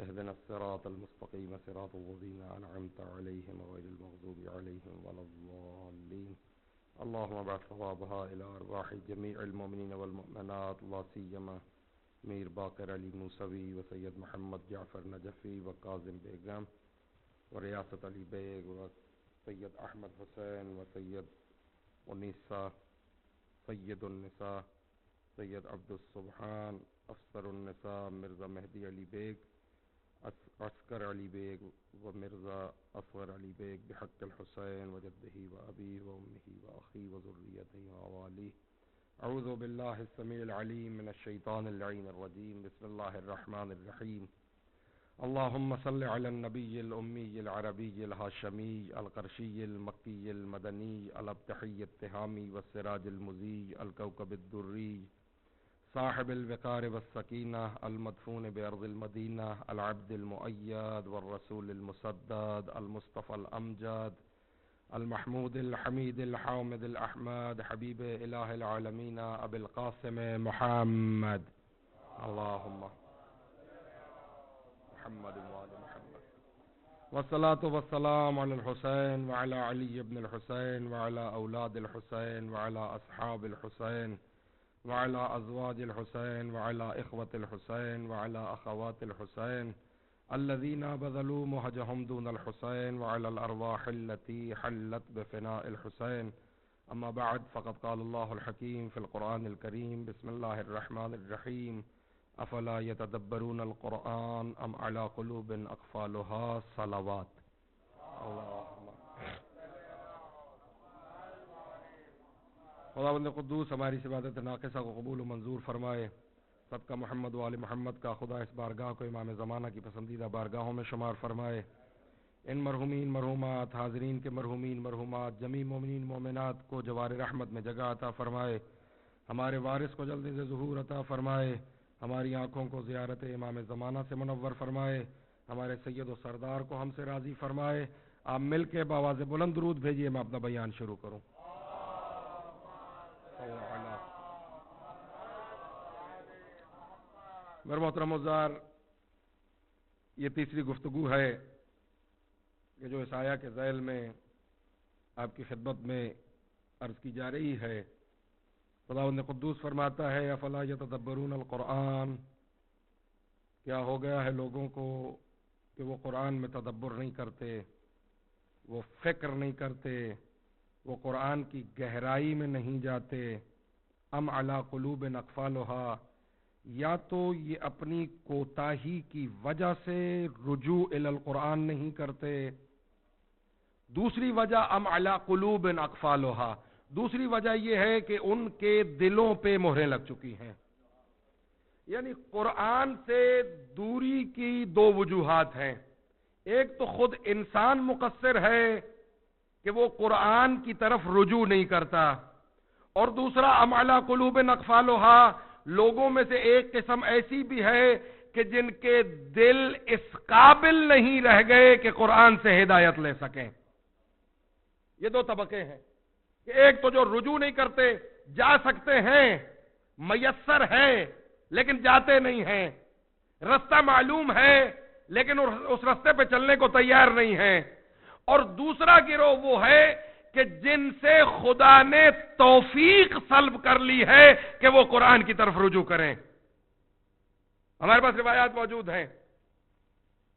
اهدنا الصراط المستقيم صراط الذين أنعمت عليهم غير المغضوب عليهم ولا الضالين. اللهم ابعث ثوابها إلى أرواح جميع المؤمنين والمؤمنات، لا سيما میر باقر علی موسوی و سید محمد جعفر نجفی و کاظم بیگم و ریاست علی بیگ و سید احمد حسین و سید انیسہ، سید النساء سید عبد السبحان، افسر النساء مرزا مہدی علی بیگ، عسکر علی بیگ و مرزا اصغر علی بیگ بحق الحسین و جدہ و ابی و امہ و اخی و ذریتہ و اوالی. اعوذ باللہ السمیع العلیم من الشیطان اللعین الرجیم. بسم اللہ الرحمن الرحیم. اللہم صل علی النبی الامی العربی الہاشمی القرشی المکی المدنی الابتحی التہامی والسراج المضیء الکوکب الدری صاحب الوقار والسکینہ المدفون بارض المدینہ العبد المؤید والرسول المسدد المصطفى الامجد المحمود الحمید الحامد الاحمد حبیب الہ العالمین ابی القاسم محمد. اللہم محمد وآل محمد. والصلاة والسلام علی الحسین وعلی علی بن الحسین وعلی اولاد الحسین وعلی اصحاب الحسین وعلى أزواج الحسين وعلى إخوة الحسين وعلى أخوات الحسين الذين بذلوا مهجهم دون الحسين وعلى الأرواح التي حلت بفناء الحسين. أما بعد، فقد قال الله الحكيم في القرآن الكريم: بسم الله الرحمن الرحيم. أفلا يتدبرون القرآن أم على قلوب أقفالها صلوات. اللهم خداوند قدوس ہماری عبادت ناقصہ کو قبول و منظور فرمائے. صدقہ محمد و آل محمد کا خدا اس بارگاہ کو امام زمانہ کی پسندیدہ بارگاہوں میں شمار فرمائے. ان مرحومین مرحومات، حاضرین کے مرحومین مرحومات، جمیع مومنین مومنات کو جوار رحمت میں جگہ عطا فرمائے. ہمارے وارث کو جلدی سے ظہور عطا فرمائے. ہماری آنکھوں کو زیارت امام زمانہ سے منور فرمائے. ہمارے سید و سردار کو ہم سے راضی فرمائے. آپ مل کے بآواز بلند درود بھیجیے. میں اپنا بیان شروع کروں. میرے محترم وزار، یہ تیسری گفتگو ہے کہ جو اس آیا کے ذیل میں آپ کی خدمت میں عرض کی جا رہی ہے. خداوند قدوس فرماتا ہے: افلا یتدبرون القرآن. کیا ہو گیا ہے لوگوں کو کہ وہ قرآن میں تدبر نہیں کرتے، وہ فکر نہیں کرتے، وہ قرآن کی گہرائی میں نہیں جاتے. ام علی قلوب اقفالها، یا تو یہ اپنی کوتاہی کی وجہ سے رجوع الی القرآن نہیں کرتے. دوسری وجہ ام علی قلوب اقفالها، دوسری وجہ یہ ہے کہ ان کے دلوں پہ مہریں لگ چکی ہیں. یعنی قرآن سے دوری کی دو وجوہات ہیں. ایک تو خود انسان مقصر ہے کہ وہ قرآن کی طرف رجوع نہیں کرتا، اور دوسرا ام علی قلوب اقفالها، لوگوں میں سے ایک قسم ایسی بھی ہے کہ جن کے دل اس قابل نہیں رہ گئے کہ قرآن سے ہدایت لے سکیں. یہ دو طبقے ہیں کہ ایک تو جو رجوع نہیں کرتے، جا سکتے ہیں، میسر ہے لیکن جاتے نہیں ہیں، رستہ معلوم ہے لیکن اس رستے پہ چلنے کو تیار نہیں ہیں. اور دوسرا گروہ وہ ہے کہ جن سے خدا نے توفیق سلب کر لی ہے کہ وہ قرآن کی طرف رجوع کریں. ہمارے پاس روایات موجود ہیں.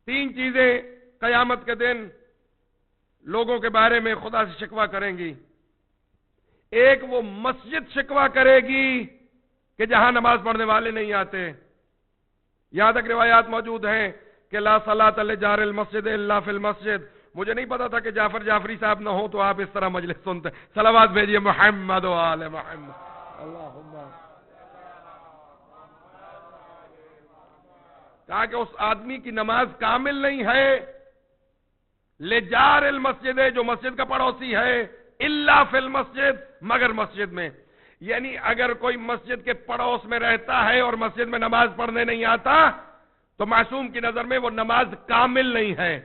3 چیزیں قیامت کے دن لوگوں کے بارے میں خدا سے شکوہ کریں گی. ایک وہ مسجد شکوہ کرے گی کہ جہاں نماز پڑھنے والے نہیں آتے. یہاں تک روایات موجود ہیں کہ لا صلاۃ لجار المسجد الا فی المسجد. مجھے نہیں پتا تھا کہ جعفر جعفری صاحب نہ ہو تو آپ اس طرح مجلس سنتے. صلوات بھیجیے محمد و آل محمد. اللہم کہا کہ اس آدمی کی نماز کامل نہیں ہے. لجار المسجد، جو مسجد کا پڑوسی ہے، الا فی المسجد، مگر مسجد میں. یعنی اگر کوئی مسجد کے پڑوس میں رہتا ہے اور مسجد میں نماز پڑھنے نہیں آتا تو معصوم کی نظر میں وہ نماز کامل نہیں ہے.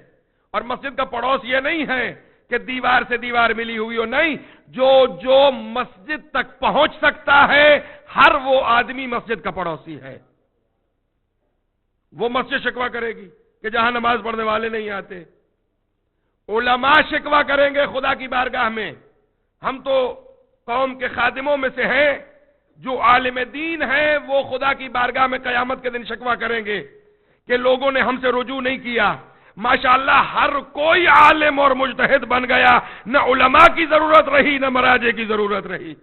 اور مسجد کا پڑوس یہ نہیں ہے کہ دیوار سے دیوار ملی ہوئی ہو، نہیں. جو مسجد تک پہنچ سکتا ہے ہر وہ آدمی مسجد کا پڑوسی ہے. وہ مسجد شکوہ کرے گی. کہ جہاں نماز پڑھنے والے نہیں آتے۔ علماء شکوہ کریں گے خدا کی بارگاہ میں، ہم تو قوم کے خادموں میں سے ہیں، جو عالم دین ہیں وہ خدا کی بارگاہ میں قیامت کے دن شکوہ کریں گے کہ لوگوں نے ہم سے رجوع نہیں کیا۔ ماشاءاللہ ہر کوئی عالم اور مجتہد بن گیا، نہ علماء کی ضرورت رہی نہ مراجع کی ضرورت رہی۔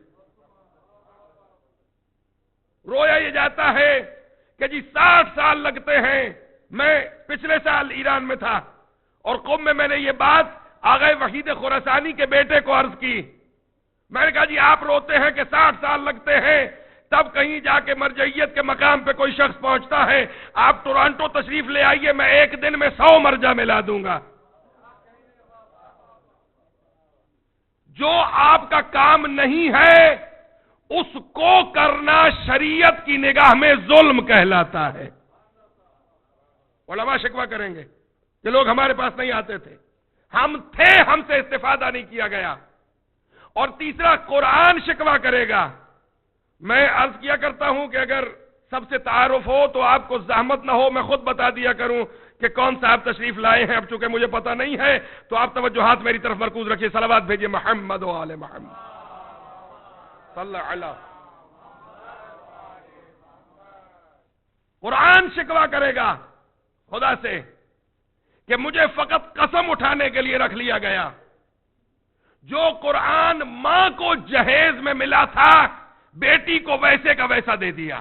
رویا یہ جاتا ہے کہ جی 60 سال لگتے ہیں۔ میں پچھلے سال ایران میں تھا اور قم میں نے یہ بات آغا وحید خراسانی کے بیٹے کو عرض کی۔ میں نے کہا جی آپ روتے ہیں کہ 60 سال لگتے ہیں، تب کہیں جا کے مرجعیت کے مقام پہ کوئی شخص پہنچتا ہے۔ آپ ٹورانٹو تشریف لے آئیے، میں ایک دن میں 100 مرجع ملا دوں گا۔ جو آپ کا کام نہیں ہے اس کو کرنا شریعت کی نگاہ میں ظلم کہلاتا ہے۔ علماء شکوہ کریں گے کہ لوگ ہمارے پاس نہیں آتے تھے، ہم تھے، ہم سے استفادہ نہیں کیا گیا۔ اور تیسرا قرآن شکوہ کرے گا۔ میں عرض کیا کرتا ہوں کہ اگر سب سے تعارف ہو تو آپ کو زحمت نہ ہو، میں خود بتا دیا کروں کہ کون صاحب تشریف لائے ہیں۔ اب چونکہ مجھے پتہ نہیں ہے تو آپ توجہات میری طرف مرکوز رکھیے۔ صلوات بھیجیے محمد و آل محمد صلی اللہ علیہ۔ قرآن شکوہ کرے گا خدا سے کہ مجھے فقط قسم اٹھانے کے لیے رکھ لیا گیا۔ جو قرآن ماں کو جہیز میں ملا تھا بیٹی کو ویسے کا ویسا دے دیا۔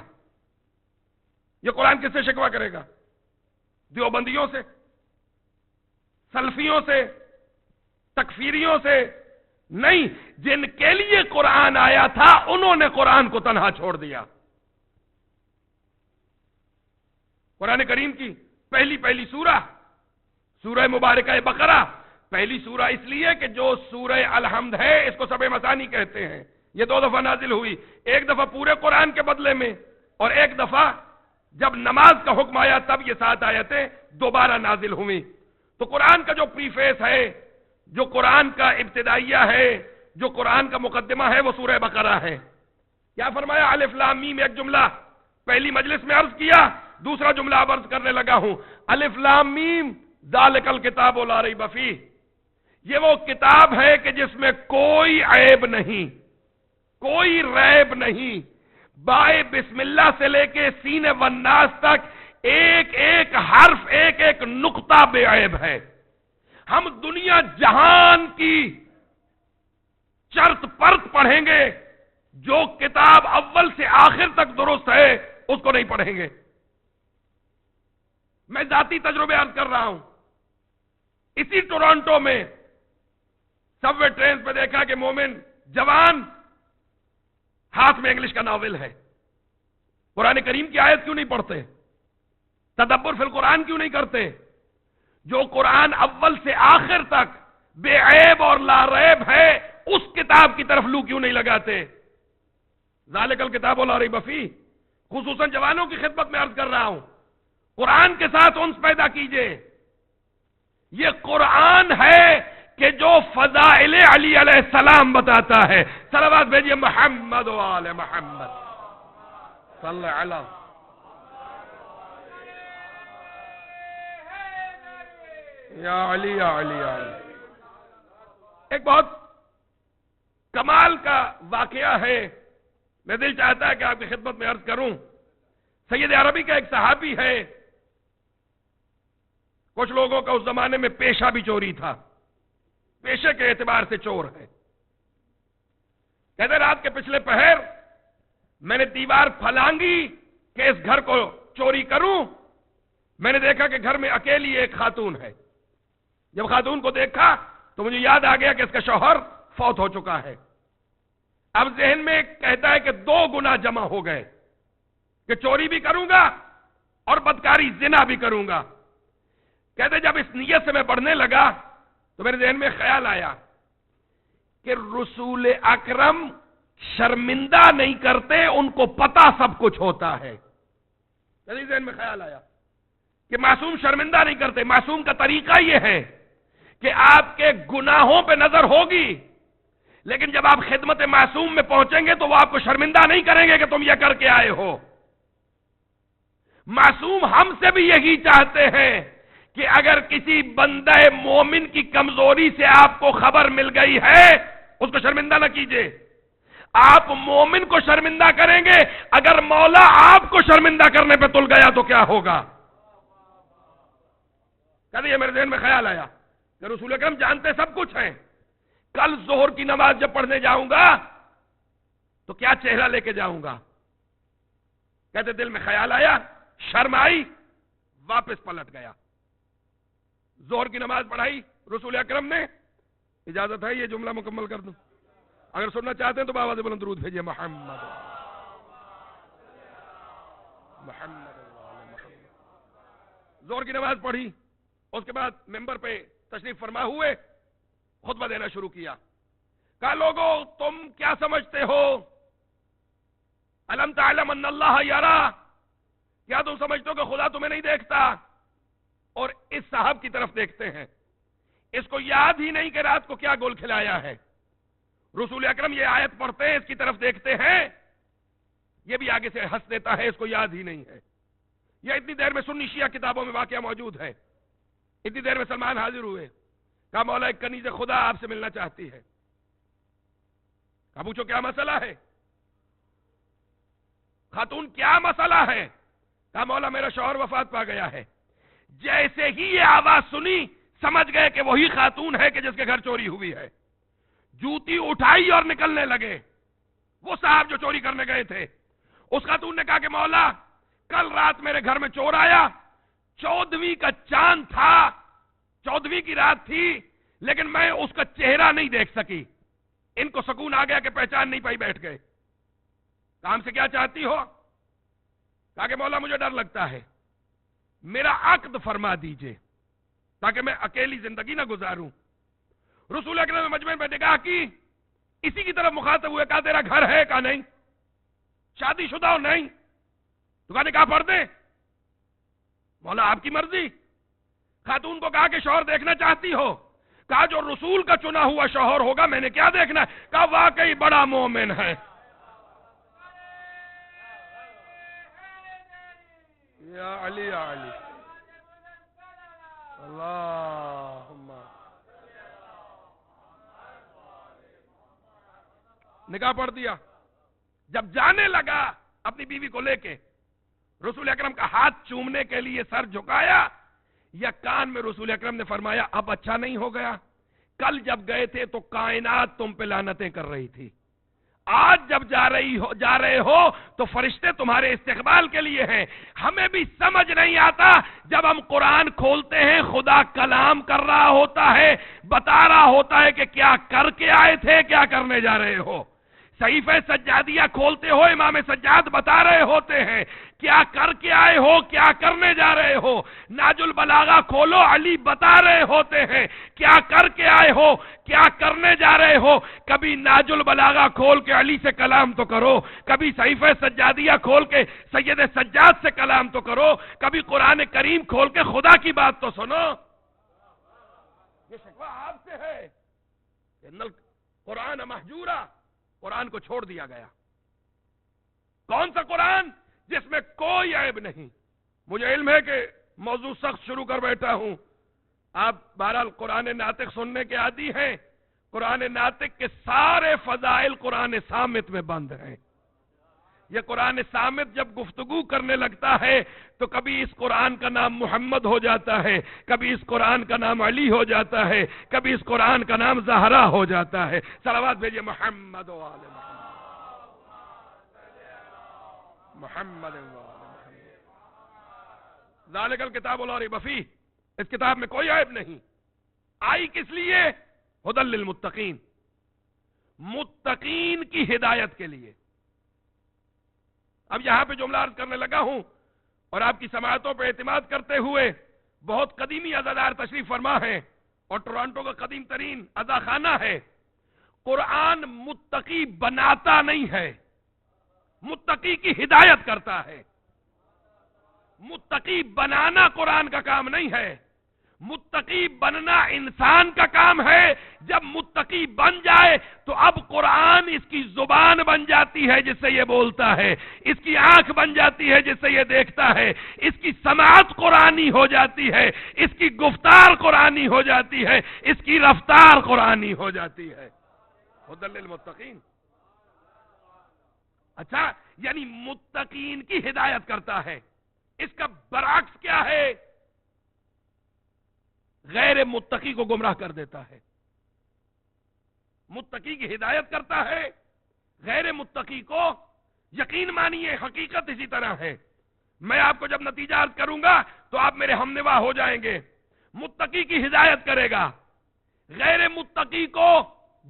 یہ قرآن کس سے شکوہ کرے گا؟ دیوبندیوں سے، سلفیوں سے، تکفیریوں سے نہیں، جن کے لیے قرآن آیا تھا انہوں نے قرآن کو تنہا چھوڑ دیا۔ قرآن کریم کی پہلی سورہ، سورہ مبارکہ بقرہ، پہلی سورہ اس لیے کہ جو سورہ الحمد ہے اس کو سبع مثانی کہتے ہیں، یہ 2 دفعہ نازل ہوئی، ایک دفعہ پورے قرآن کے بدلے میں اور ایک دفعہ جب نماز کا حکم آیا تب یہ 7 آیتیں دوبارہ نازل ہوئیں۔ تو قرآن کا جو پریفیس ہے، جو قرآن کا ابتدائیہ ہے، جو قرآن کا مقدمہ ہے وہ سورہ بقرہ ہے۔ کیا فرمایا؟ الف لام میم، ایک جملہ پہلی مجلس میں عرض کیا، دوسرا جملہ اب عرض کرنے لگا ہوں۔ الف لام میم ذالک الکتاب لا ریب فیہ، یہ وہ کتاب ہے کہ جس میں کوئی عیب نہیں، کوئی ریب نہیں۔ بائے بسم اللہ سے لے کے سین والناس تک ایک ایک حرف، ایک ایک نقطہ بے عیب ہے۔ ہم دنیا جہان کی چرت پرت پڑھیں گے، جو کتاب اول سے آخر تک درست ہے اس کو نہیں پڑھیں گے۔ میں ذاتی تجربے عرض کر رہا ہوں۔ اسی ٹورانٹو میں سب وے ٹرینز پہ دیکھا کہ مومن جوان ہاتھ میں انگلش کا ناول ہے، قرآن کریم کی آیت کیوں نہیں پڑھتے؟ تدبر فی القرآن کیوں نہیں کرتے؟ جو قرآن اول سے آخر تک بے عیب اور لا ریب ہے اس کتاب کی طرف لو کیوں نہیں لگاتے؟ ذالک الکتاب لا ریب فیہ، خصوصاً جوانوں کی خدمت میں عرض کر رہا ہوں، قرآن کے ساتھ انس پیدا کیجئے۔ یہ قرآن ہے کہ جو فضائل علی علیہ السلام بتاتا ہے۔ صلوات بھیجیے محمد و آل محمد صلی اللہ علیہ۔ یا علی یا علی یا علی۔ ایک بہت کمال کا واقعہ ہے، میں دل چاہتا ہے کہ آپ کی خدمت میں عرض کروں۔ سید عربی کا ایک صحابی ہے، کچھ لوگوں کا اس زمانے میں پیشہ بھی چوری تھا، پیشے کے اعتبار سے چور ہے۔ کہتے رات کے پچھلے پہر میں نے دیوار پھلانگی کہ اس گھر کو چوری کروں، میں نے دیکھا کہ گھر میں اکیلی ایک خاتون ہے۔ جب خاتون کو دیکھا تو مجھے یاد آ گیا کہ اس کا شوہر فوت ہو چکا ہے۔ اب ذہن میں کہتا ہے کہ 2 گناہ جمع ہو گئے کہ چوری بھی کروں گا اور بدکاری زنا بھی کروں گا۔ کہتے جب اس نیت سے میں پڑھنے لگا تو میرے ذہن میں خیال آیا کہ رسول اکرم شرمندہ نہیں کرتے، ان کو پتہ سب کچھ ہوتا ہے۔ میرے ذہن میں خیال آیا کہ معصوم شرمندہ نہیں کرتے۔ معصوم کا طریقہ یہ ہے کہ آپ کے گناہوں پہ نظر ہوگی، لیکن جب آپ خدمت معصوم میں پہنچیں گے تو وہ آپ کو شرمندہ نہیں کریں گے کہ تم یہ کر کے آئے ہو۔ معصوم ہم سے بھی یہی چاہتے ہیں کہ اگر کسی بندہ مومن کی کمزوری سے آپ کو خبر مل گئی ہے اس کو شرمندہ نہ کیجیے. آپ مومن کو شرمندہ کریں گے، اگر مولا آپ کو شرمندہ کرنے پہ تل گیا تو کیا ہوگا؟ کہتے یہ میرے ذہن میں خیال آیا کہ رسول اکرم جانتے سب کچھ ہیں، کل ظہر کی نماز جب پڑھنے جاؤں گا تو کیا چہرہ لے کے جاؤں گا؟ کہتے دل میں خیال آیا، شرم آئی، واپس پلٹ گیا. ظہر کی نماز پڑھائی رسول اکرم نے. اجازت ہے یہ جملہ مکمل کر دوں؟ اگر سننا چاہتے ہیں تو بآواز بلند درود بھیجیے. محمد محمد محمد. ظہر کی نماز پڑھی، اس کے بعد ممبر پہ تشریف فرما ہوئے، خطبہ دینا شروع کیا. کہا لوگو تم کیا سمجھتے ہو؟ الم تعلم ان اللہ یرا، کیا تم سمجھتے ہو کہ خدا تمہیں نہیں دیکھتا؟ اور اس صاحب کی طرف دیکھتے ہیں، اس کو یاد ہی نہیں کہ رات کو کیا گول کھلایا ہے. رسول اکرم یہ آیت پڑھتے ہیں، اس کی طرف دیکھتے ہیں، یہ بھی آگے سے ہنس دیتا ہے، اس کو یاد ہی نہیں ہے. یہ اتنی دیر میں سنی شیعہ کتابوں میں واقعہ موجود ہے. اتنی دیر میں سلمان حاضر ہوئے، کہا مولا ایک کنیز خدا آپ سے ملنا چاہتی ہے. کہا پوچھو کیا مسئلہ ہے؟ خاتون کیا مسئلہ ہے؟ کہا مولا میرا شوہر وفات پا گیا ہے. جیسے ہی یہ آواز سنی سمجھ گئے کہ وہی خاتون ہے کہ جس کے گھر چوری ہوئی ہے. جوتی اٹھائی اور نکلنے لگے. وہ صاحب جو چوری کرنے گئے تھے، اس خاتون نے کہا کہ مولا کل رات میرے گھر میں چور آیا، 14ویں کا چاند تھا، 14ویں کی رات تھی، لیکن میں اس کا چہرہ نہیں دیکھ سکی. ان کو سکون آ گیا کہ پہچان نہیں پائی، بیٹھ گئے. کام سے کیا چاہتی ہو؟ کہا کہ مولا مجھے ڈر لگتا ہے، میرا عقد فرما دیجئے تاکہ میں اکیلی زندگی نہ گزاروں. رسول اکرم نے مجمع میں نگاہ کی، اسی کی طرف مخاطب ہوئے. کہا تیرا گھر ہے؟ کہا نہیں. شادی شدہ ہو؟ نہیں. تو کہا نکاح پڑھ دیں؟ مولا آپ کی مرضی. خاتون کو کہا کہ شوہر دیکھنا چاہتی ہو؟ کہا جو رسول کا چنا ہوا شوہر ہوگا میں نے کیا دیکھنا ہے. کہا واقعی بڑا مومن ہے. یا علی یا علی اللہم. نکاح پڑھ دیا. جب جانے لگا اپنی بیوی کو لے کے، رسول اکرم کا ہاتھ چومنے کے لیے سر جھکایا، یا کان میں رسول اکرم نے فرمایا اب اچھا نہیں ہو گیا؟ کل جب گئے تھے تو کائنات تم پہ لعنتیں کر رہی تھی، آج جب جا رہے ہو تو فرشتے تمہارے استقبال کے لیے ہیں. ہمیں بھی سمجھ نہیں آتا، جب ہم قرآن کھولتے ہیں خدا کلام کر رہا ہوتا ہے، بتا رہا ہوتا ہے کہ کیا کر کے آئے تھے، کیا کرنے جا رہے ہو. صحیفہ سجادیہ کھولتے ہو، امام سجاد بتا رہے ہوتے ہیں کیا کر کے آئے ہو، کیا کرنے جا رہے ہو. ناج البلاغہ کھولو، علی بتا رہے ہوتے ہیں کیا کر کے آئے ہو، کیا کرنے جا رہے ہو. کبھی ناج البلاغہ کھول کے علی سے کلام تو کرو، کبھی صحیفہ سجادیہ کھول کے سید سجاد سے کلام تو کرو، کبھی قرآن کریم کھول کے خدا کی بات تو سنو. یہ شکوہ آپ سے ہے کہ قرآن محجورہ، قرآن کو چھوڑ دیا گیا. کون سا قرآن؟ جس میں کوئی عیب نہیں. مجھے علم ہے کہ موضوع سخت شروع کر بیٹھا ہوں. آپ بہرحال قرآن ناطق سننے کے عادی ہیں. قرآن ناطق کے سارے فضائل قرآن صامت میں بند ہیں. یہ قرآن صامت جب گفتگو کرنے لگتا ہے تو کبھی اس قرآن کا نام محمد ہو جاتا ہے، کبھی اس قرآن کا نام علی ہو جاتا ہے، کبھی اس قرآن کا نام زہرا ہو جاتا ہے. صلوات بھیجئے محمد و آل محمد و آل محمد. ذالک الکتاب لا ریب فیہ، اس کتاب میں کوئی عیب نہیں. آئی کس لیے؟ ھدی للمتقین، متقین کی ہدایت کے لیے. اب یہاں پہ جملہ عرض کرنے لگا ہوں اور آپ کی سماعتوں پہ اعتماد کرتے ہوئے، بہت قدیمی عزادار تشریف فرما ہے اور ٹورانٹو کا قدیم ترین عزاخانہ ہے. قرآن متقی بناتا نہیں ہے، متقی کی ہدایت کرتا ہے. متقی بنانا قرآن کا کام نہیں ہے. متقی بننا انسان کا کام ہے، جب متقی بن جائے تو اب قرآن اس کی زبان بن جاتی ہے جس سے یہ بولتا ہے، اس کی آنکھ بن جاتی ہے جس سے یہ دیکھتا ہے، اس کی سماعت قرآنی ہو جاتی ہے، اس کی گفتار قرآنی ہو جاتی ہے، اس کی رفتار قرآنی ہو جاتی ہے۔ ہدی للمتقین۔ اچھا، یعنی متقین کی ہدایت کرتا ہے۔ اس کا برعکس کیا ہے؟ غیر متقی کو گمراہ کر دیتا ہے۔ متقی کی ہدایت کرتا ہے، غیر متقی کو یقین مانیے حقیقت اسی طرح ہے۔ میں آپ کو جب نتیجہ عرض کروں گا تو آپ میرے ہمنوا ہو جائیں گے۔ متقی کی ہدایت کرے گا، غیر متقی کو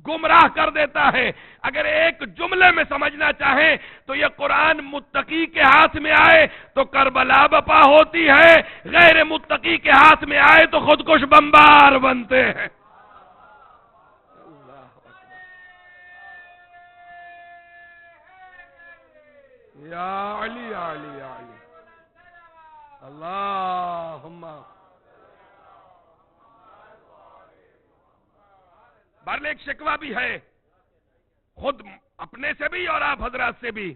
گمراہ کر دیتا ہے۔ اگر ایک جملے میں سمجھنا چاہیں تو یہ قرآن متقی کے ہاتھ میں آئے تو کربلا بپا ہوتی ہے، غیر متقی کے ہاتھ میں آئے تو خودکش بمبار بنتے ہیں۔ یا علی یا علی یا علی، اللہم بہرحال ایک شکوہ بھی ہے خود اپنے سے بھی اور آپ حضرات سے بھی،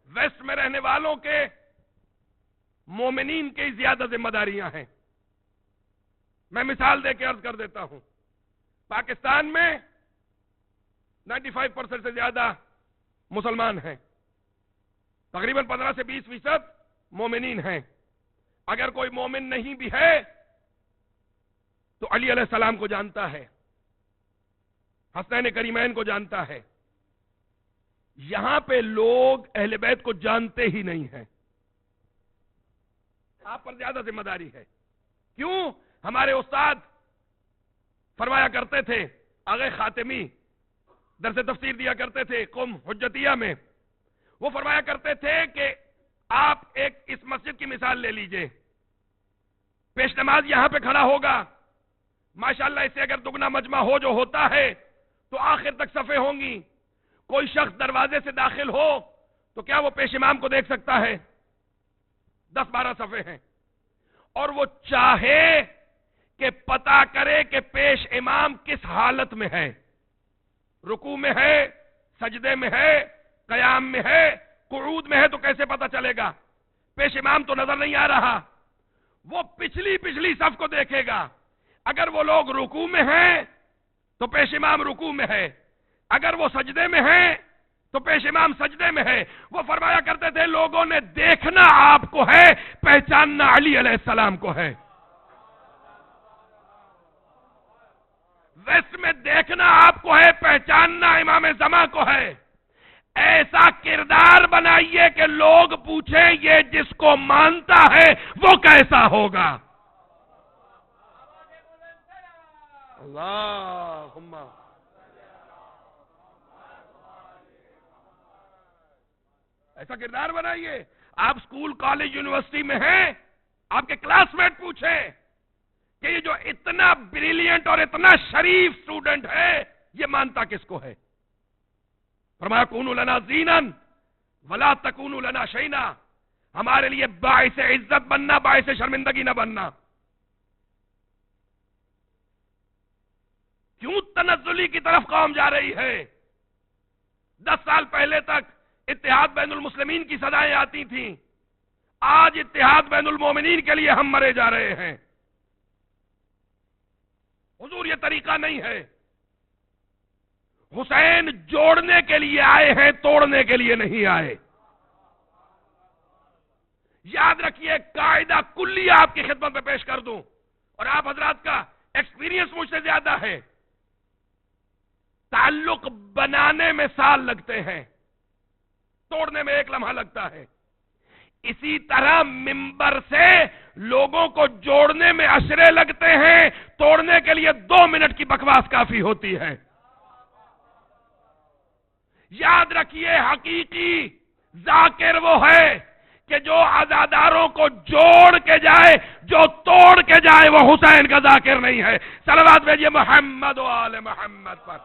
ویسٹ میں رہنے والوں کے مومنین کی زیادہ ذمہ داریاں ہیں۔ میں مثال دے کے عرض کر دیتا ہوں، پاکستان میں 95% سے زیادہ مسلمان ہیں، تقریباً 15 سے 20% مومنین ہیں۔ اگر کوئی مومن نہیں بھی ہے تو علی علیہ السلام کو جانتا ہے، حسنین کریمین کو جانتا ہے۔ یہاں پہ لوگ اہل بیت کو جانتے ہی نہیں ہیں۔ آپ پر زیادہ ذمہ داری ہے۔ کیوں؟ ہمارے استاد فرمایا کرتے تھے، آغا خاتمی درس تفسیر دیا کرتے تھے قم حجتیہ میں، وہ فرمایا کرتے تھے کہ آپ ایک اس مسجد کی مثال لے لیجئے، پیش نماز یہاں پہ کھڑا ہوگا، ماشاءاللہ اس سے اگر دگنا مجمع ہو جو ہوتا ہے تو آخر تک صفیں ہوں گی۔ کوئی شخص دروازے سے داخل ہو تو کیا وہ پیش امام کو دیکھ سکتا ہے؟ 10-12 صفیں ہیں، اور وہ چاہے کہ پتہ کرے کہ پیش امام کس حالت میں ہے، رکوع میں ہے، سجدے میں ہے، قیام میں ہے، قعود میں ہے، تو کیسے پتہ چلے گا؟ پیش امام تو نظر نہیں آ رہا۔ وہ پچھلی صف کو دیکھے گا، اگر وہ لوگ رکوع میں ہیں تو پیش امام رکوع میں ہے، اگر وہ سجدے میں ہیں تو پیش امام سجدے میں ہے۔ وہ فرمایا کرتے تھے لوگوں نے دیکھنا آپ کو ہے، پہچاننا علی علیہ السلام کو ہے۔ ویسٹ میں دیکھنا آپ کو ہے، پہچاننا امام زمان کو ہے۔ ایسا کردار بنائیے کہ لوگ پوچھیں یہ جس کو مانتا ہے وہ کیسا ہوگا۔ اللہم ایسا کردار بنائیے۔ آپ سکول کالج یونیورسٹی میں ہیں، آپ کے کلاس میٹ پوچھیں کہ یہ جو اتنا بریلینٹ اور اتنا شریف سٹوڈنٹ ہے یہ مانتا کس کو ہے؟ فرمایا کونوا لنا زینا ولا تکونوا لنا شینا، ہمارے لیے باعث عزت بننا، باعث شرمندگی نہ بننا۔ کیوں تنزلی کی طرف قوم جا رہی ہے؟ 10 سال پہلے تک اتحاد بین المسلمین کی صدائیں آتی تھیں، آج اتحاد بین المومنین کے لیے ہم مرے جا رہے ہیں۔ حضور یہ طریقہ نہیں ہے۔ حسین جوڑنے کے لیے آئے ہیں، توڑنے کے لیے نہیں آئے۔ یاد رکھیے، قاعدہ کلی آپ کی خدمت میں پیش کر دوں، اور آپ حضرات کا ایکسپیرینس مجھ سے زیادہ ہے۔ تعلق بنانے میں سال لگتے ہیں، توڑنے میں 1 لمحہ لگتا ہے۔ اسی طرح منبر سے لوگوں کو جوڑنے میں اشرے لگتے ہیں، توڑنے کے لیے 2 منٹ کی بکواس کافی ہوتی ہے۔ یاد رکھیے، حقیقی ذاکر وہ ہے کہ جو عزاداروں کو جوڑ کے جائے، جو توڑ کے جائے وہ حسین کا ذاکر نہیں ہے۔ صلوات بھیجئے محمد و آل محمد پر۔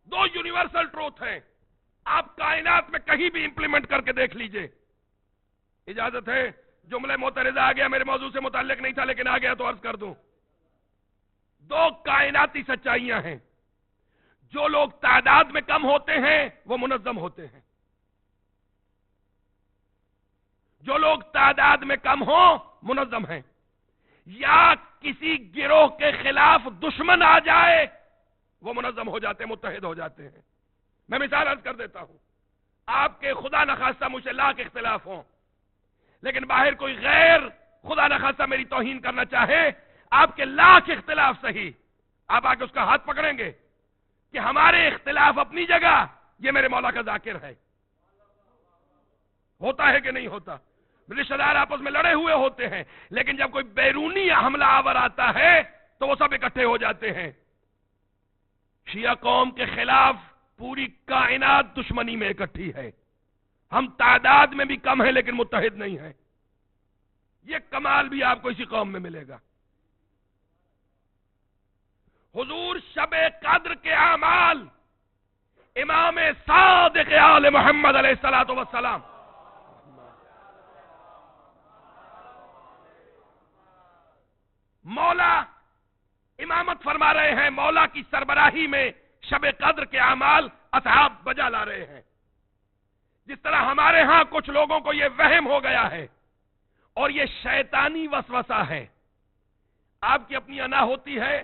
دو یونیورسل ٹروتھ ہیں، آپ کائنات میں کہیں بھی امپلیمنٹ کر کے دیکھ لیجئے. اجازت ہے جملے معترضہ آ گیا، میرے موضوع سے متعلق نہیں تھا لیکن آ گیا تو عرض کر دوں. دو کائناتی سچائیاں ہیں. جو لوگ تعداد میں کم ہوتے ہیں وہ منظم ہوتے ہیں. جو لوگ تعداد میں کم ہوں منظم ہیں. یا کسی گروہ کے خلاف دشمن آ جائے وہ منظم ہو جاتے ہیں، متحد ہو جاتے ہیں. میں مثال عرض کر دیتا ہوں. آپ کے خدا نخواستہ مجھ سے لاکھ اختلاف ہوں، لیکن باہر کوئی غیر خدا نخواستہ میری توہین کرنا چاہے، آپ کے لاکھ اختلاف صحیح، آپ آ کے اس کا ہاتھ پکڑیں گے کہ ہمارے اختلاف اپنی جگہ، یہ میرے مولا کا ذاکر ہے. ہوتا ہے کہ نہیں ہوتا؟ رشتہ دار آپس میں لڑے ہوئے ہوتے ہیں، لیکن جب کوئی بیرونی حملہ آور آتا ہے تو وہ سب اکٹھے ہو جاتے ہیں. شیعہ قوم کے خلاف پوری کائنات دشمنی میں اکٹھی ہے. ہم تعداد میں بھی کم ہیں لیکن متحد نہیں ہیں. یہ کمال بھی آپ کو اسی قوم میں ملے گا. حضور شب قدر کے اعمال امام صادق آل محمد علیہ الصلوۃ والسلام مولا امامت فرما رہے ہیں، مولا کی سربراہی میں شب قدر کے اعمال اصحاب بجا لا رہے ہیں. جس طرح ہمارے ہاں کچھ لوگوں کو یہ وہم ہو گیا ہے اور یہ شیطانی وسوسہ ہے. آپ کی اپنی انا ہوتی ہے،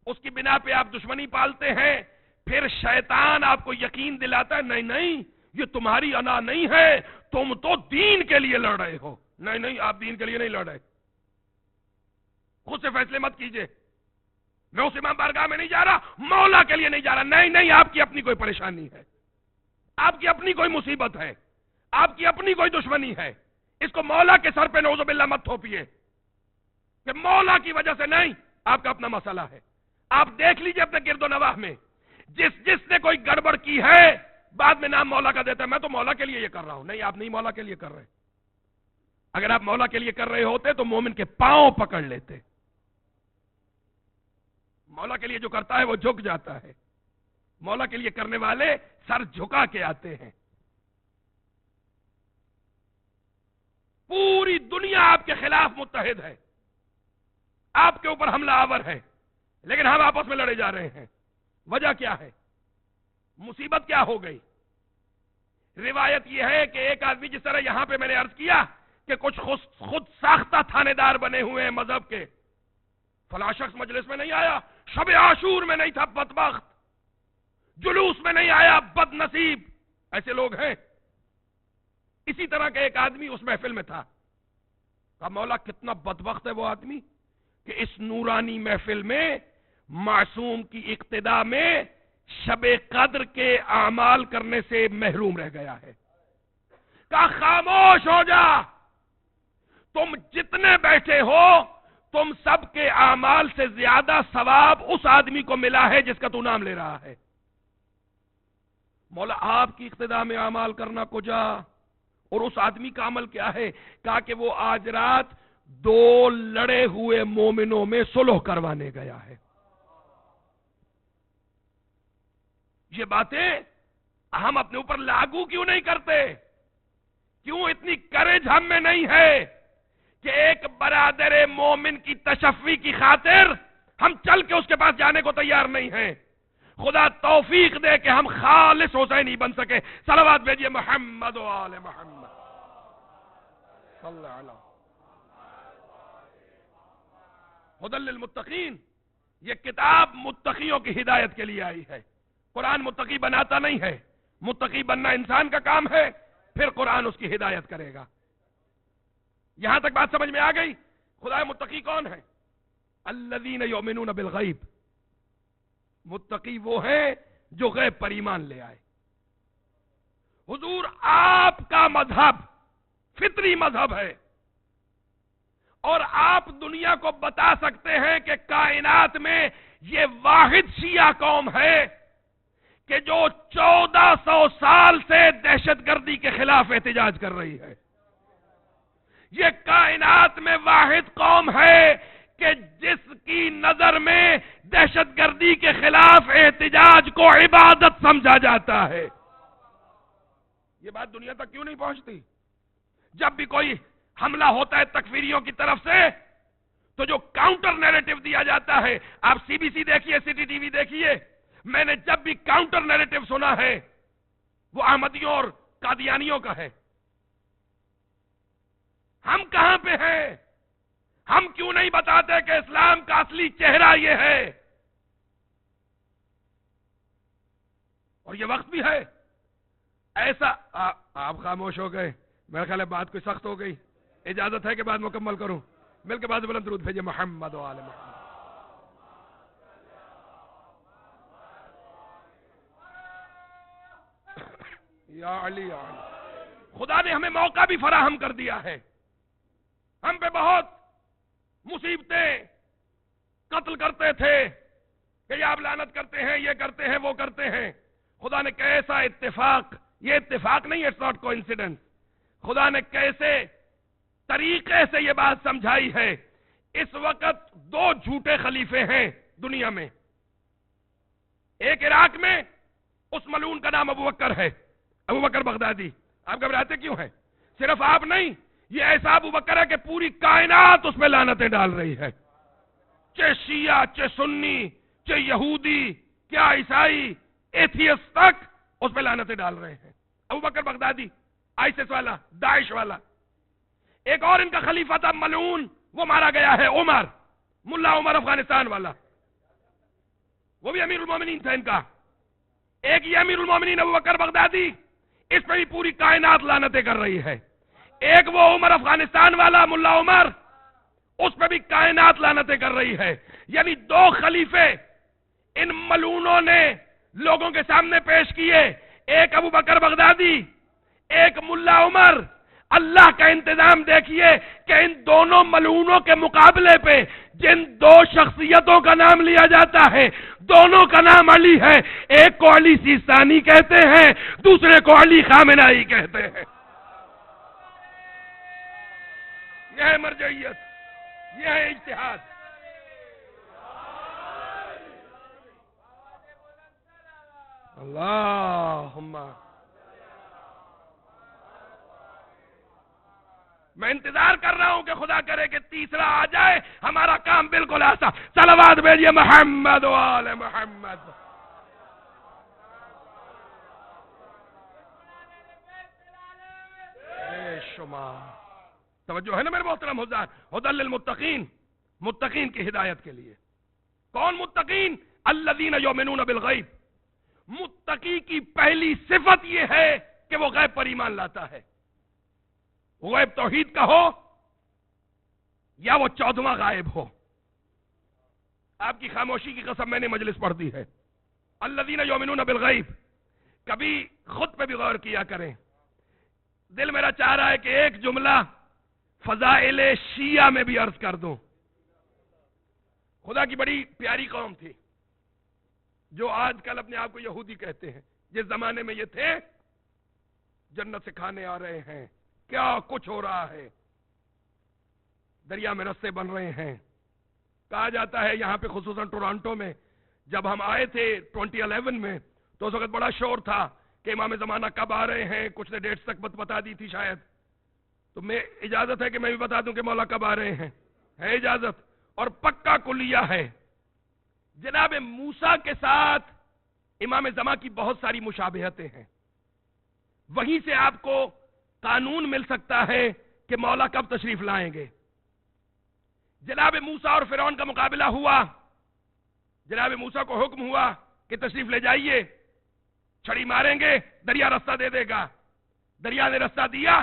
اس کی بنا پہ آپ دشمنی پالتے ہیں، پھر شیطان آپ کو یقین دلاتا ہے نہیں نہیں یہ تمہاری انا نہیں ہے، تم تو دین کے لیے لڑ رہے ہو. نہیں نہیں آپ دین کے لیے نہیں لڑ رہے. خود سے فیصلے مت کیجئے. میں اس امام بارگاہ میں نہیں جا رہا، مولا کے لیے نہیں جا رہا. نہیں نہیں آپ کی اپنی کوئی پریشانی ہے، آپ کی اپنی کوئی مصیبت ہے، آپ کی اپنی کوئی دشمنی ہے. اس کو مولا کے سر پہ نعوذ باللہ مت تھوپیے کہ مولا کی وجہ سے. نہیں، آپ کا اپنا مسئلہ ہے. آپ دیکھ لیجئے اپنے گرد و نواح میں جس نے کوئی گڑبڑ کی ہے بعد میں نام مولا کا دیتا ہے، میں تو مولا کے لیے یہ کر رہا ہوں. نہیں، آپ نہیں مولا کے لیے کر رہے. اگر آپ مولا کے لیے کر رہے ہوتے تو مومن کے پاؤں پکڑ لیتے. مولا کے لیے جو کرتا ہے وہ جھک جاتا ہے. مولا کے لیے کرنے والے سر جھکا کے آتے ہیں. پوری دنیا آپ کے خلاف متحد ہے، آپ کے اوپر حملہ آور ہے، لیکن ہم آپس میں لڑے جا رہے ہیں. وجہ کیا ہے؟ مصیبت کیا ہو گئی؟ روایت یہ ہے کہ ایک آدمی، جس طرح یہاں پہ میں نے عرض کیا کہ کچھ خود ساختہ تھانے دار بنے ہوئے ہیں مذہب کے، فلاں شخص مجلس میں نہیں آیا، شب عاشور میں نہیں تھا بدبخت، جلوس میں نہیں آیا بد نصیب. ایسے لوگ ہیں. اسی طرح کا ایک آدمی اس محفل میں تھا. کہا مولا کتنا بدبخت ہے وہ آدمی کہ اس نورانی محفل میں معصوم کی اقتدا میں شب قدر کے اعمال کرنے سے محروم رہ گیا ہے. کہا خاموش ہو جا، تم جتنے بیٹھے ہو تم سب کے اعمال سے زیادہ ثواب اس آدمی کو ملا ہے جس کا تو نام لے رہا ہے. مولا آپ کی اقتدا میں اعمال کرنا کجا، اور اس آدمی کا عمل کیا ہے؟ کہا کہ وہ آج رات 2 لڑے ہوئے مومنوں میں صلح کروانے گیا ہے. یہ باتیں ہم اپنے اوپر لاگو کیوں نہیں کرتے؟ کیوں اتنی کریج ہم میں نہیں ہے کہ ایک برادر مومن کی تشفی کی خاطر ہم چل کے اس کے پاس جانے کو تیار نہیں ہیں؟ خدا توفیق دے کہ ہم خالص حسینی بن سکے. صلوات بھیجیے محمد و آل محمد صلی اللہ علیہ. ہدی للمتقین، یہ کتاب متقیوں کی ہدایت کے لیے آئی ہے. قرآن متقی بناتا نہیں ہے، متقی بننا انسان کا کام ہے، پھر قرآن اس کی ہدایت کرے گا. یہاں تک بات سمجھ میں آ گئی؟ خدا متقی کون ہے؟ الذین یؤمنون بالغیب. متقی وہ ہیں جو غیب پر ایمان لے آئے. حضور آپ کا مذہب فطری مذہب ہے، اور آپ دنیا کو بتا سکتے ہیں کہ کائنات میں یہ واحد شیعہ قوم ہے کہ جو 1400 سال سے دہشت گردی کے خلاف احتجاج کر رہی ہے. یہ کائنات میں واحد قوم ہے کہ جس کی نظر میں دہشت گردی کے خلاف احتجاج کو عبادت سمجھا جاتا ہے. یہ بات دنیا تک کیوں نہیں پہنچتی؟ جب بھی کوئی حملہ ہوتا ہے تکفیریوں کی طرف سے تو جو کاؤنٹر نیریٹو دیا جاتا ہے، آپ سی بی سی دیکھیے، سی ٹی ٹی وی دیکھیے، میں نے جب بھی کاؤنٹر نیریٹو سنا ہے وہ احمدیوں اور قادیانیوں کا ہے۔ ہم کہاں پہ ہیں؟ ہم کیوں نہیں بتاتے کہ اسلام کا اصلی چہرہ یہ ہے؟ اور یہ وقت بھی ہے ایسا۔ آپ خاموش ہو گئے، میرا خیال ہے بات کوئی سخت ہو گئی، اجازت ہے کہ بات مکمل کروں؟ مل کے بعد بلند درود بھیجے محمد و آل محمد۔ یا علی یا علی، خدا نے ہمیں موقع بھی فراہم کر دیا ہے۔ ہم پہ بہت مصیبتیں قتل کرتے تھے کہ یہ آپ لعنت کرتے ہیں، یہ کرتے ہیں، وہ کرتے ہیں۔ خدا نے کیسا اتفاق، یہ اتفاق نہیں، اٹس ناٹ کوئنسیڈنس، خدا نے کیسے طریقے سے یہ بات سمجھائی ہے۔ اس وقت دو جھوٹے خلیفے ہیں دنیا میں، ایک عراق میں، اس ملعون کا نام ابو بکر ہے، ابو بکر بغدادی۔ آپ گھبراتے کیوں ہیں؟ صرف آپ نہیں، یہ ایسا ابو بکر ہے کہ پوری کائنات اس پہ لعنتیں ڈال رہی ہے، چاہے شیعہ، چاہے سنی، چاہے یہودی، کیا عیسائی، ایتھیس تک اس پہ لعنتیں ڈال رہے ہیں۔ ابو بکر بغدادی، آئیسس والا، داعش والا۔ ایک اور ان کا خلیفہ تھا ملعون، وہ مارا گیا ہے، عمر، ملا عمر افغانستان والا، وہ بھی امیر المومنین تھا ان کا۔ ایک یہ امیر المومنین ابو بکر بغدادی، اس پہ بھی پوری کائنات لعنتیں کر رہی ہے۔ ایک وہ عمر افغانستان والا، ملا عمر، اس پہ بھی کائنات لعنتیں کر رہی ہے۔ یعنی دو خلیفے ان ملعونوں نے لوگوں کے سامنے پیش کیے، ایک ابو بکر بغدادی، ایک ملا عمر۔ اللہ کا انتظام دیکھیے کہ ان دونوں ملعونوں کے مقابلے پہ جن دو شخصیتوں کا نام لیا جاتا ہے، دونوں کا نام علی ہے۔ ایک کو علی سیستانی کہتے ہیں، دوسرے کو علی خامنہئی کہتے ہیں۔ یہ ہے مرجعیت، یہ ہے اجتہاد۔ اللہم میں انتظار کر رہا ہوں کہ خدا کرے کہ تیسرا آ جائے، ہمارا کام بالکل آسان۔ صلوات بھیجیے محمد و آل محمد۔ بے شمار توجہ ہے نا میرے محترم حضار۔ ہدی للمتقین، متقین کی ہدایت کے لیے۔ کون متقین؟ الذین یؤمنون بالغیب۔ متقی کی پہلی صفت یہ ہے کہ وہ غیب پر ایمان لاتا ہے، غیب توحید کا ہو یا وہ 14واں غائب ہو۔ آپ کی خاموشی کی قسم میں نے مجلس پڑھ دی ہے۔ الذین یؤمنون بالغیب، کبھی خود پہ بھی غور کیا کریں۔ دل میرا چاہ رہا ہے کہ ایک جملہ فضائل شیعہ میں بھی عرض کر دوں۔ خدا کی بڑی پیاری قوم تھی جو آج کل اپنے آپ کو یہودی کہتے ہیں۔ جس زمانے میں یہ تھے، جنت سے کھانے آ رہے ہیں، کیا کچھ ہو رہا ہے، دریا میں رستے بن رہے ہیں۔ کہا جاتا ہے یہاں پہ خصوصاً ٹورانٹو میں جب ہم آئے تھے 2011 میں، تو اس وقت بڑا شور تھا کہ امام زمانہ کب آ رہے ہیں، کچھ نے ڈیٹس تک بتا دی تھی شاید۔ تو میں اجازت ہے کہ میں بھی بتا دوں کہ مولا کب آ رہے ہیں؟ ہے اجازت؟ اور پکا کلیہ ہے، جناب موسیٰ کے ساتھ امام زمان کی بہت ساری مشابہتیں ہیں۔ وہیں سے آپ کو قانون مل سکتا ہے کہ مولا کب تشریف لائیں گے۔ جناب موسیٰ اور فرعون کا مقابلہ ہوا، جناب موسیٰ کو حکم ہوا کہ تشریف لے جائیے، چھڑی ماریں گے، دریا رستہ دے دے گا۔ دریا نے رستہ دیا،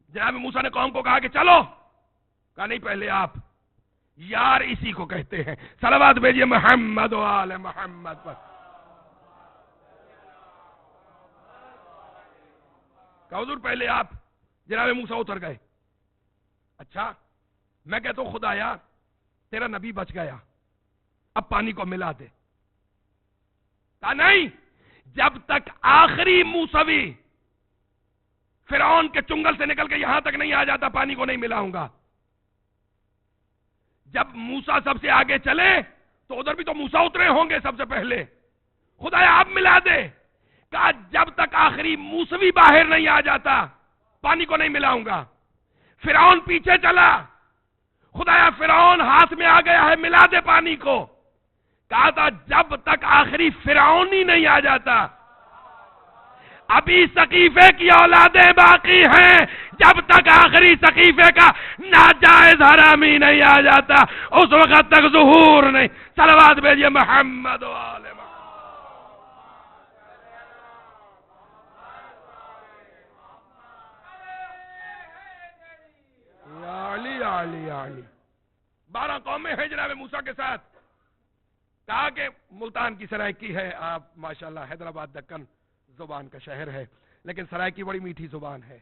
جناب موسیٰ نے قوم کو کہا کہ چلو، کہا نہیں پہلے آپ۔ یار اسی کو کہتے ہیں۔ صلوات بھیجیے محمد و آل محمد پر۔ کہا حضور پہلے آپ۔ جناب موسیٰ اتر گئے۔ اچھا میں کہتا ہوں خدایا تیرا نبی بچ گیا، اب پانی کو ملا دے۔ کہا نہیں، جب تک آخری موسوی فرعون کے چنگل سے نکل کے یہاں تک نہیں آ جاتا پانی کو نہیں ملاؤں گا۔ جب موسیٰ سب سے آگے چلے تو ادھر بھی تو موسیٰ اترے ہوں گے سب سے پہلے۔ خدایا آپ ملا دے۔ کہا جب تک آخری موسوی باہر نہیں آ جاتا پانی کو نہیں ملاؤں گا۔ فرعون پیچھے چلا، خدایا فرعون ہاتھ میں آ گیا ہے، ملا دے پانی کو۔ کہا تھا جب تک آخری فرعون ہی نہیں آ جاتا، ابھی سقیفے کی اولادیں باقی ہیں، جب تک آخری سقیفے کا ناجائز حرامی نہیں آ جاتا اس وقت تک ظہور نہیں۔ صلوات بھیجئے محمد و آل محمد۔ یا علی یا علی یا علی۔ 12 قومیں ہیں جناب موسیٰ کے ساتھ۔ کہا کہ ملتان کی سرائکی ہے، آپ ماشاءاللہ حیدرآباد دکن زبان کا شہر ہے، لیکن سرائکی بڑی میٹھی زبان ہے۔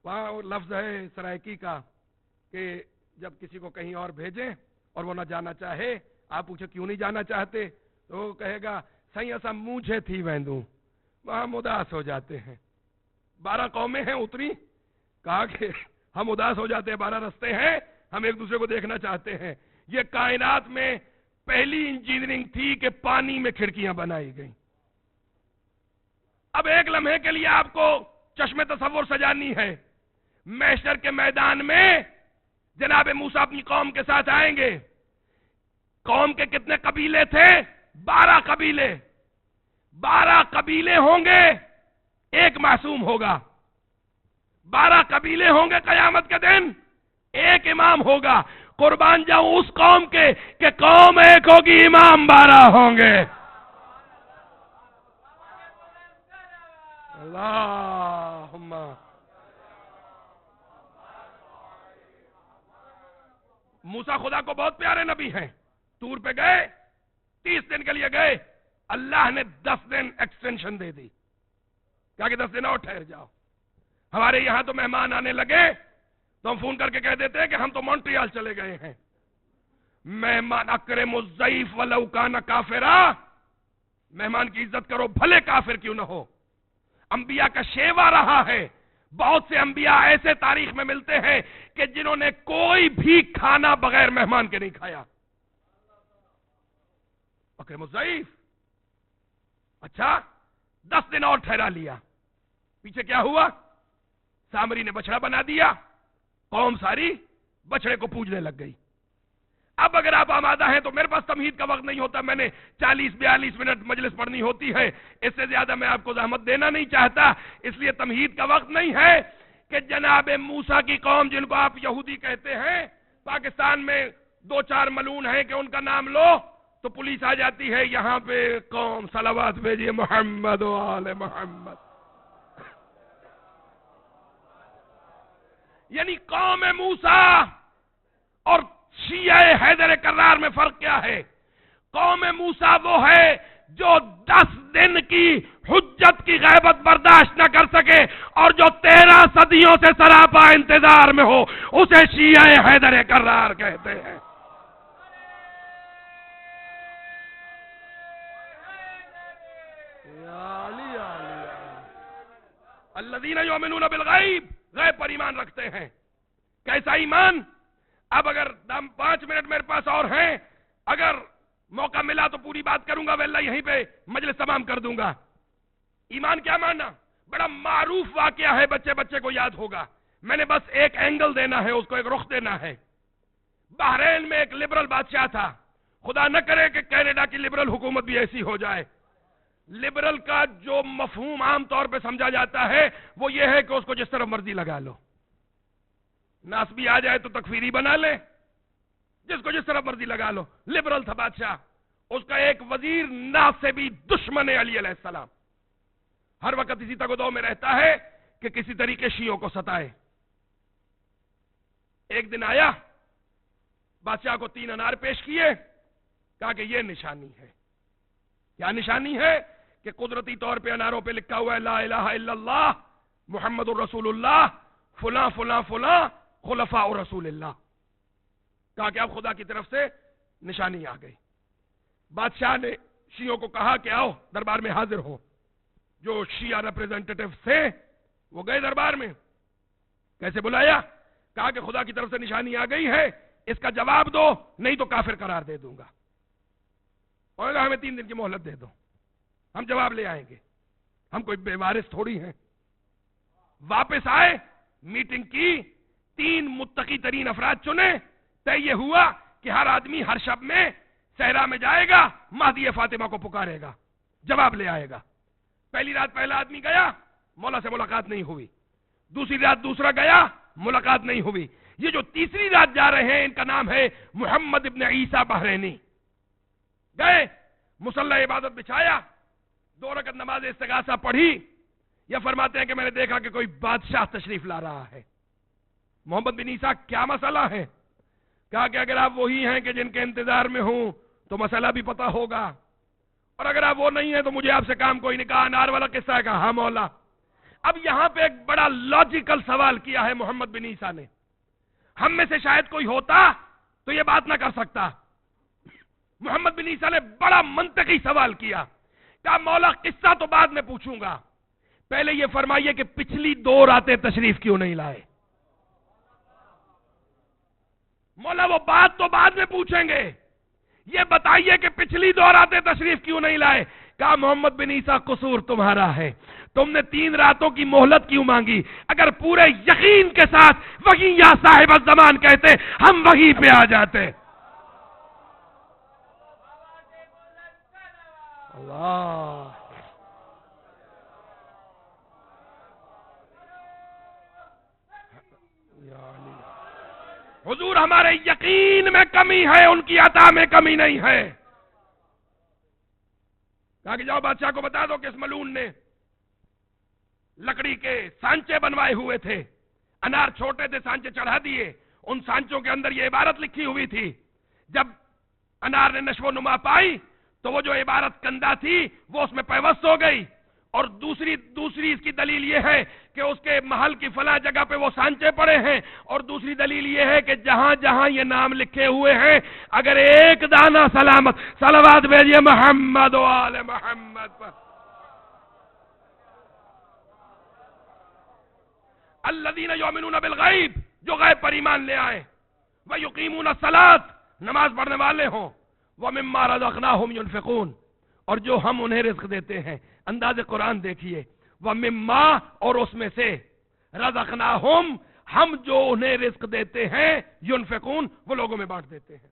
وہاں لفظ ہے سرائکی کا کہ جب کسی کو کہیں اور بھیجیں اور وہ نہ جانا چاہے، آپ پوچھیں کیوں نہیں جانا چاہتے، تو وہ کہے گا سائیں ایسا مونجھے تھی ویندوں، وہاں ہم اداس ہو جاتے ہیں۔ 12 قومیں ہیں اتری، کہا کہ ہم اداس ہو جاتے ہیں، 12 رستے ہیں، ہم ایک دوسرے کو دیکھنا چاہتے ہیں۔ یہ کائنات میں پہلی انجینئرنگ تھی کہ پانی میں کھڑکیاں بنائی گئیں۔ اب ایک لمحے کے لیے آپ کو چشم تصور سجانی ہے، محشر کے میدان میں جناب موسیٰ اپنی قوم کے ساتھ آئیں گے۔ قوم کے کتنے قبیلے تھے؟ 12 قبیلے۔ 12 قبیلے ہوں گے، ایک معصوم ہوگا۔ 12 قبیلے ہوں گے قیامت کے دن، ایک امام ہوگا۔ قربان جاؤں اس قوم کے کہ قوم ایک ہوگی، امام 12 ہوں گے۔ اللہم موسیٰ خدا کو بہت پیارے نبی ہیں، طور پہ گئے، 30 دن کے لیے گئے، اللہ نے 10 دن ایکسٹینشن دے دی، کہا کہ 10 دن اور ٹھہر جاؤ۔ ہمارے یہاں تو مہمان آنے لگے تو ہم فون کر کے کہہ دیتے ہیں کہ ہم تو مونٹریال چلے گئے ہیں۔ مہمان اکرم الضیف ولو کان کافرا، مہمان کی عزت کرو بھلے کافر کیوں نہ ہو۔ انبیاء کا شیوا رہا ہے، بہت سے انبیاء ایسے تاریخ میں ملتے ہیں کہ جنہوں نے کوئی بھی کھانا بغیر مہمان کے نہیں کھایا۔ اکرم الضیف، اچھا 10 دن اور ٹھہرا لیا، پیچھے کیا ہوا؟ سامری نے بچڑا بنا دیا، قوم ساری بچڑے کو پوجنے لگ گئی۔ اب اگر آپ آمادہ ہیں تو میرے پاس تمہید کا وقت نہیں ہوتا، میں نے 40-42 منٹ مجلس پڑھنی ہوتی ہے، اس سے زیادہ میں آپ کو زحمت دینا نہیں چاہتا، اس لیے تمہید کا وقت نہیں ہے کہ جناب موسیٰ کی قوم جن کو آپ یہودی کہتے ہیں، پاکستان میں 2-4 ملعون ہیں کہ ان کا نام لو تو پولیس آ جاتی ہے، یہاں پہ قوم صلوات بھیجئے محمد و آل محمد۔ یعنی قوم موسیٰ اور شیعہ حیدر کرار میں فرق کیا ہے؟ قوم موسیٰ وہ ہے جو 10 دن کی حجت کی غیبت برداشت نہ کر سکے اور جو 13 صدیوں سے سراپا انتظار میں ہو، اسے شیعہ حیدر کرار کہتے ہیں۔ الذین یؤمنون بالغیب، غیب پر ایمان رکھتے ہیں۔ کیسا ایمان؟ اب اگر 5 منٹ میرے پاس اور ہیں، اگر موقع ملا تو پوری بات کروں گا، واللہ یہیں پہ مجلس تمام کر دوں گا۔ ایمان کیا ماننا؟ بڑا معروف واقعہ ہے، بچے بچے کو یاد ہوگا، میں نے بس ایک اینگل دینا ہے، اس کو ایک رخ دینا ہے۔ بحرین میں ایک لبرل بادشاہ تھا، خدا نہ کرے کہ کینیڈا کی لبرل حکومت بھی ایسی ہو جائے۔ لبرل کا جو مفہوم عام طور پہ سمجھا جاتا ہے وہ یہ ہے کہ اس کو جس طرح مرضی لگا لو، ناسبی آ جائے تو تکفیری بنا لے، جس کو جس طرح مرضی لگا لو۔ لبرل تھا بادشاہ، اس کا ایک وزیر ناصبی دشمن علی علیہ السلام، ہر وقت اسی تگ و دو میں رہتا ہے کہ کسی طریقے شیعوں کو ستائے۔ ایک دن آیا، بادشاہ کو 3 انار پیش کیے، کہا کہ یہ نشانی ہے۔ کیا نشانی ہے؟ کہ قدرتی طور پہ اناروں پہ لکھا ہوا ہے لا الہ الا اللہ محمد الرسول اللہ فلاں فلاں فلاں خلفاء رسول اللہ۔ کہا کہ اب خدا کی طرف سے نشانی آ گئی۔ بادشاہ نے شیعوں کو کہا کہ آؤ دربار میں حاضر ہو۔ جو شیعہ ریپریزنٹیٹیو تھے وہ گئے دربار میں۔ کیسے بلایا؟ کہا کہ خدا کی طرف سے نشانی آ گئی ہے، اس کا جواب دو نہیں تو کافر قرار دے دوں گا، اور ہمیں 3 دن کی مہلت دے دو۔ ہم جواب لے آئیں گے، ہم کوئی بے وارث تھوڑی ہیں۔ واپس آئے، میٹنگ کی، 3 متقی ترین افراد چنے، طے یہ ہوا کہ ہر آدمی ہر شب میں صحرا میں جائے گا، مہدی فاطمہ کو پکارے گا، جواب لے آئے گا۔ پہلی رات پہلا آدمی گیا، مولا سے ملاقات نہیں ہوئی۔ دوسری رات دوسرا گیا، ملاقات نہیں ہوئی۔ یہ جو تیسری رات جا رہے ہیں ان کا نام ہے محمد ابن عیسیٰ بحرینی۔ گئے، مصلی عبادت بچھایا، 2 رکعت نماز استغاثہ پڑھی۔ یہ فرماتے ہیں کہ میں نے دیکھا کہ کوئی بادشاہ تشریف لا رہا ہے۔ محمد بن عیسیٰ کیا مسئلہ ہے؟ کہا کہ اگر آپ وہی ہیں کہ جن کے انتظار میں ہوں تو مسئلہ بھی پتا ہوگا، اور اگر آپ وہ نہیں ہیں تو مجھے آپ سے کام کوئی نہیں۔ کہا انار والا قصہ ہے؟ کہا ہاں مولا۔ اب یہاں پہ ایک بڑا لاجیکل سوال کیا ہے محمد بن عیسیٰ نے، ہم میں سے شاید کوئی ہوتا تو یہ بات نہ کر سکتا۔ محمد بن عیسیٰ نے بڑا منطقی سوال کیا، کہا مولا قصہ تو بعد میں پوچھوں گا، پہلے یہ فرمائیے کہ پچھلی 2 راتیں تشریف کیوں نہیں لائے؟ مولا وہ بات تو بعد میں پوچھیں گے، یہ بتائیے کہ پچھلی 2 راتیں تشریف کیوں نہیں لائے؟ کہا محمد بن عیسیٰ قصور تمہارا ہے، تم نے 3 راتوں کی مہلت کیوں مانگی؟ اگر پورے یقین کے ساتھ وہی یا صاحب الزمان کہتے ہم وہی پہ آ جاتے۔ اللہ، حضور ہمارے یقین میں کمی ہے، ان کی عطا میں کمی نہیں ہے۔ کہا کہ جاؤ بادشاہ کو بتا دو کہ اس ملعون نے لکڑی کے سانچے بنوائے ہوئے تھے، انار چھوٹے تھے، سانچے چڑھا دیے، ان سانچوں کے اندر یہ عبارت لکھی ہوئی تھی۔ جب انار نے نشو و نما پائی تو وہ جو عبارت کندہ تھی وہ اس میں پیوست ہو گئی، اور دوسری اس کی دلیل یہ ہے کہ اس کے محل کی فلاں جگہ پہ وہ سانچے پڑے ہیں، اور دوسری دلیل یہ ہے کہ جہاں جہاں یہ نام لکھے ہوئے ہیں اگر ایک دانہ سلامت صلوات بھیجیے محمد و آل محمد پر۔ الذین یؤمنون بالغیب، جو غیب پر ایمان لے آئے، ویقیمون الصلاۃ، نماز پڑھنے والے ہوں، ومما رزقناہم ینفقون، اور جو ہم انہیں رزق دیتے ہیں۔ انداز قرآن دیکھیے، ومما، اور اس میں سے، رزقناہم، ہم جو انہیں رزق دیتے ہیں، ینفقون، وہ لوگوں میں بانٹ دیتے ہیں۔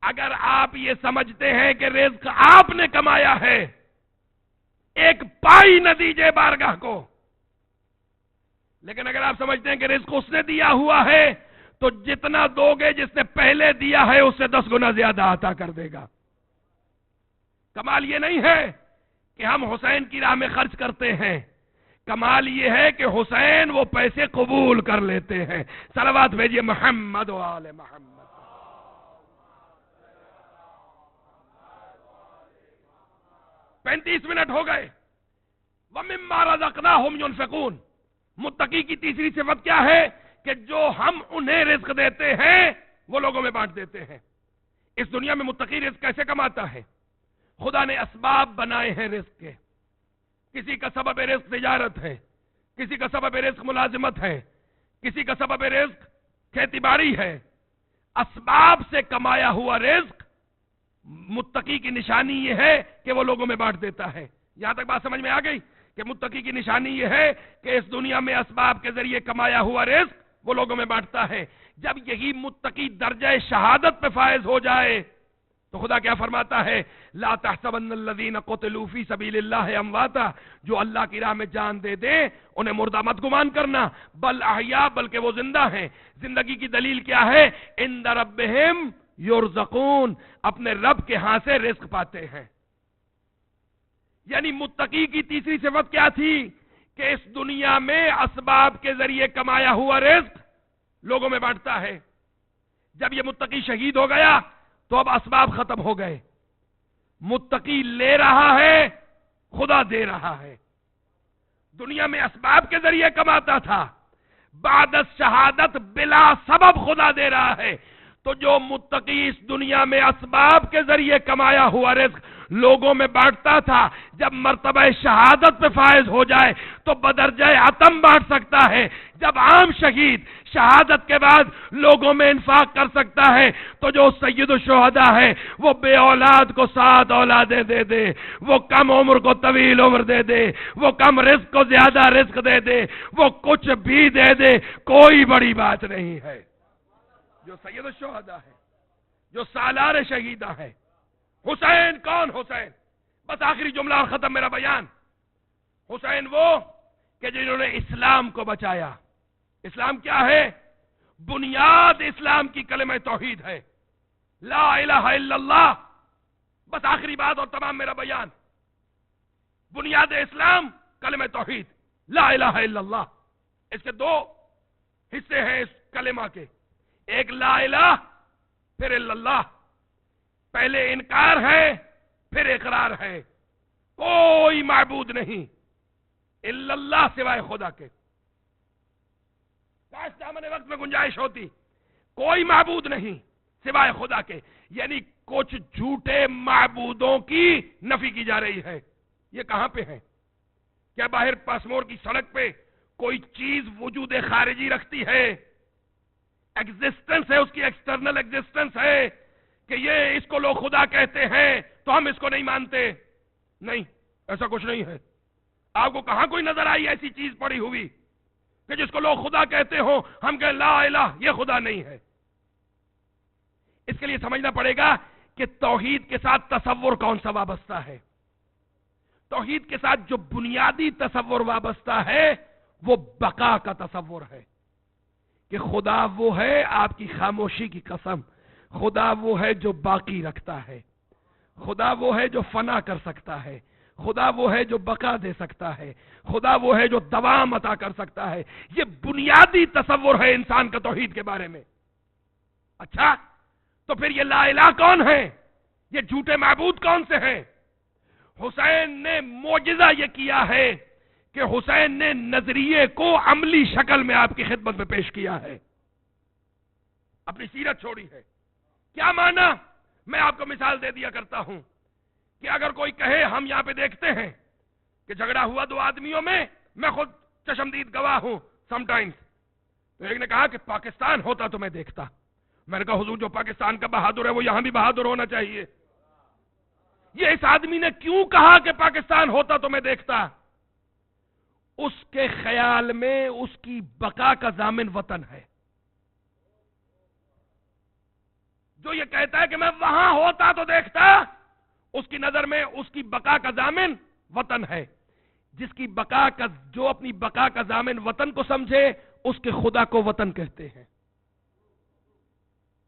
اگر آپ یہ سمجھتے ہیں کہ رزق آپ نے کمایا ہے، ایک پائی نہ دیجیے بارگاہ کو، لیکن اگر آپ سمجھتے ہیں کہ رزق اس نے دیا ہوا ہے تو جتنا دو گے جس نے پہلے دیا ہے اس سے 10 گنا زیادہ عطا کر دے گا۔ کمال یہ نہیں ہے کہ ہم حسین کی راہ میں خرچ کرتے ہیں، کمال یہ ہے کہ حسین وہ پیسے قبول کر لیتے ہیں۔ صلوات بھیجیے محمد و آل محمد۔ 35 منٹ ہو گئے۔ وَمِمَّا رَزَقْنَاهُمْ يُنْفِقُونَ، متقی کی تیسری صفت کیا ہے؟ کہ جو ہم انہیں رزق دیتے ہیں وہ لوگوں میں بانٹ دیتے ہیں۔ اس دنیا میں متقی رزق کیسے کماتا ہے؟ خدا نے اسباب بنائے ہیں رزق کے، کسی کا سبب رزق تجارت ہے، کسی کا سبب رزق ملازمت ہے، کسی کا سبب رزق کھیتی باڑی ہے۔ اسباب سے کمایا ہوا رزق متقی کی نشانی یہ ہے کہ وہ لوگوں میں بانٹ دیتا ہے۔ یہاں تک بات سمجھ میں آ گئی کہ متقی کی نشانی یہ ہے کہ اس دنیا میں اسباب کے ذریعے کمایا ہوا رزق وہ لوگوں میں بانٹتا ہے۔ جب یہی متقی درجہ شہادت پہ فائز ہو جائے تو خدا کیا فرماتا ہے؟ لا تحسبن الذین قتلوا فی سبیل اللہ امواتا، جو اللہ کی راہ میں جان دے دیں انہیں مردہ مت گمان کرنا، بل احیاء، بلکہ وہ زندہ ہیں۔ زندگی کی دلیل کیا ہے؟ عند ربہم یرزقون، اپنے رب کے ہاں سے رزق پاتے ہیں۔ یعنی متقی کی تیسری صفت کیا تھی؟ کہ اس دنیا میں اسباب کے ذریعے کمایا ہوا رزق لوگوں میں بانٹتا ہے۔ جب یہ متقی شہید ہو گیا تو اب اسباب ختم ہو گئے، متقی لے رہا ہے، خدا دے رہا ہے۔ دنیا میں اسباب کے ذریعے کماتا تھا، بعد شہادت بلا سبب خدا دے رہا ہے۔ تو جو متقی اس دنیا میں اسباب کے ذریعے کمایا ہوا رزق لوگوں میں بانٹتا تھا، جب مرتبہ شہادت پہ فائز ہو جائے تو بدرجہ عتم بانٹ سکتا ہے۔ جب عام شہید شہادت کے بعد لوگوں میں انفاق کر سکتا ہے تو جو سید الشہداء ہے وہ بے اولاد کو 7 اولادیں دے دے، وہ کم عمر کو طویل عمر دے دے، وہ کم رزق کو زیادہ رزق دے دے، وہ کچھ بھی دے دے، کوئی بڑی بات نہیں ہے۔ جو سید الشہداء ہے، جو سالار شہیدہ ہے، حسین کون؟ حسین، بس آخری جملہ اور ختم میرا بیان۔ حسین وہ کہ جنہوں نے اسلام کو بچایا۔ اسلام کیا ہے؟ بنیاد اسلام کی کلمہ توحید ہے، لا الہ الا اللہ۔ بس آخری بات اور تمام میرا بیان۔ بنیاد اسلام کلمہ توحید، لا الہ الا اللہ۔ اس کے 2 حصے ہیں اس کلمہ کے، ایک لا الہ پھر الا اللہ۔ پہلے انکار ہے پھر اقرار ہے، کوئی معبود نہیں الا اللہ سوائے خدا کے۔ کاش دامن وقت میں گنجائش ہوتی، کوئی معبود نہیں سوائے خدا کے، یعنی کچھ جھوٹے معبودوں کی نفی کی جا رہی ہے۔ یہ کہاں پہ ہے؟ کیا باہر پاسمور کی سڑک پہ کوئی چیز وجود خارجی رکھتی ہے؟ ایگزسٹنس ہے، اس کی ایکسٹرنل ایگزسٹنس ہے کہ یہ اس کو لوگ خدا کہتے ہیں تو ہم اس کو نہیں مانتے؟ نہیں، ایسا کچھ نہیں ہے۔ آپ کو کہاں کوئی نظر آئی ایسی چیز پڑی ہوئی کہ جس کو لوگ خدا کہتے ہو ہم کہیں لا الہ، یہ خدا نہیں ہے؟ اس کے لیے سمجھنا پڑے گا کہ توحید کے ساتھ تصور کون سا وابستہ ہے۔ توحید کے ساتھ جو بنیادی تصور وابستہ ہے وہ بقا کا تصور ہے، کہ خدا وہ ہے، آپ کی خاموشی کی قسم، خدا وہ ہے جو باقی رکھتا ہے، خدا وہ ہے جو فنا کر سکتا ہے، خدا وہ ہے جو بقا دے سکتا ہے، خدا وہ ہے جو دوام عطا کر سکتا ہے۔ یہ بنیادی تصور ہے انسان کا توحید کے بارے میں۔ اچھا، تو پھر یہ لا الہ کون ہے؟ یہ جھوٹے معبود کون سے ہیں؟ حسین نے معجزہ یہ کیا ہے کہ حسین نے نظریے کو عملی شکل میں آپ کی خدمت میں پیش کیا ہے، اپنی سیرت چھوڑی ہے۔ کیا معنی؟ میں آپ کو مثال دے دیا کرتا ہوں کہ اگر کوئی کہے ہم یہاں پہ دیکھتے ہیں کہ جھگڑا ہوا 2 آدمیوں میں خود چشمدید گواہ ہوں سم ٹائمز، تو ایک نے کہا کہ پاکستان ہوتا تو میں دیکھتا۔ میں نے کہا حضور جو پاکستان کا بہادر ہے وہ یہاں بھی بہادر ہونا چاہیے۔ یہ اس آدمی نے کیوں کہا کہ پاکستان ہوتا تو میں دیکھتا؟ اس کے خیال میں اس کی بقا کا ضامن وطن ہے۔ جو یہ کہتا ہے کہ میں وہاں ہوتا تو دیکھتا، اس کی نظر میں اس کی بقا کا ضامن وطن ہے۔ جس کی بقا کا، جو اپنی بقا کا ضامن وطن کو سمجھے اس کے خدا کو وطن کہتے ہیں۔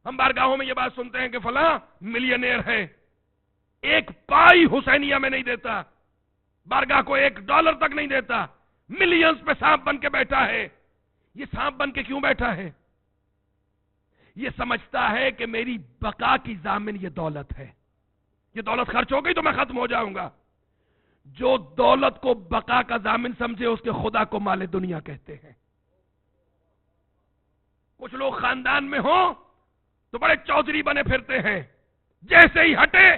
ہم بارگاہوں میں یہ بات سنتے ہیں کہ فلاں ملینئر ہے، 1 پائی حسینیہ میں نہیں دیتا، بارگاہ کو $1 تک نہیں دیتا، ملینز پہ سانپ بن کے بیٹھا ہے۔ یہ سانپ بن کے کیوں بیٹھا ہے؟ یہ سمجھتا ہے کہ میری بقا کی ضامن یہ دولت ہے، یہ دولت خرچ ہو گئی تو میں ختم ہو جاؤں گا۔ جو دولت کو بقا کا ضامن سمجھے اس کے خدا کو مال دنیا کہتے ہیں۔ کچھ لوگ خاندان میں ہوں تو بڑے چودھری بنے پھرتے ہیں، جیسے ہی ہٹے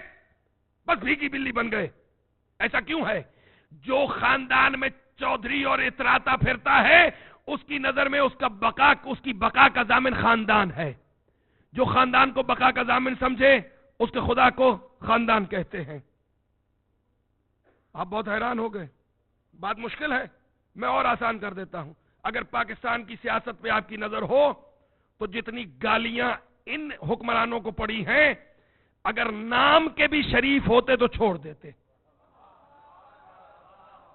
بس بھیگی بلی بن گئے۔ ایسا کیوں ہے؟ جو خاندان میں چودھری اور اتراتا پھرتا ہے اس کی نظر میں اس کی بقا کا ضامن خاندان ہے۔ جو خاندان کو بقا کا ضامن سمجھے اس کے خدا کو خاندان کہتے ہیں۔ آپ بہت حیران ہو گئے، بات مشکل ہے، میں اور آسان کر دیتا ہوں۔ اگر پاکستان کی سیاست پہ آپ کی نظر ہو تو جتنی گالیاں ان حکمرانوں کو پڑی ہیں، اگر نام کے بھی شریف ہوتے تو چھوڑ دیتے۔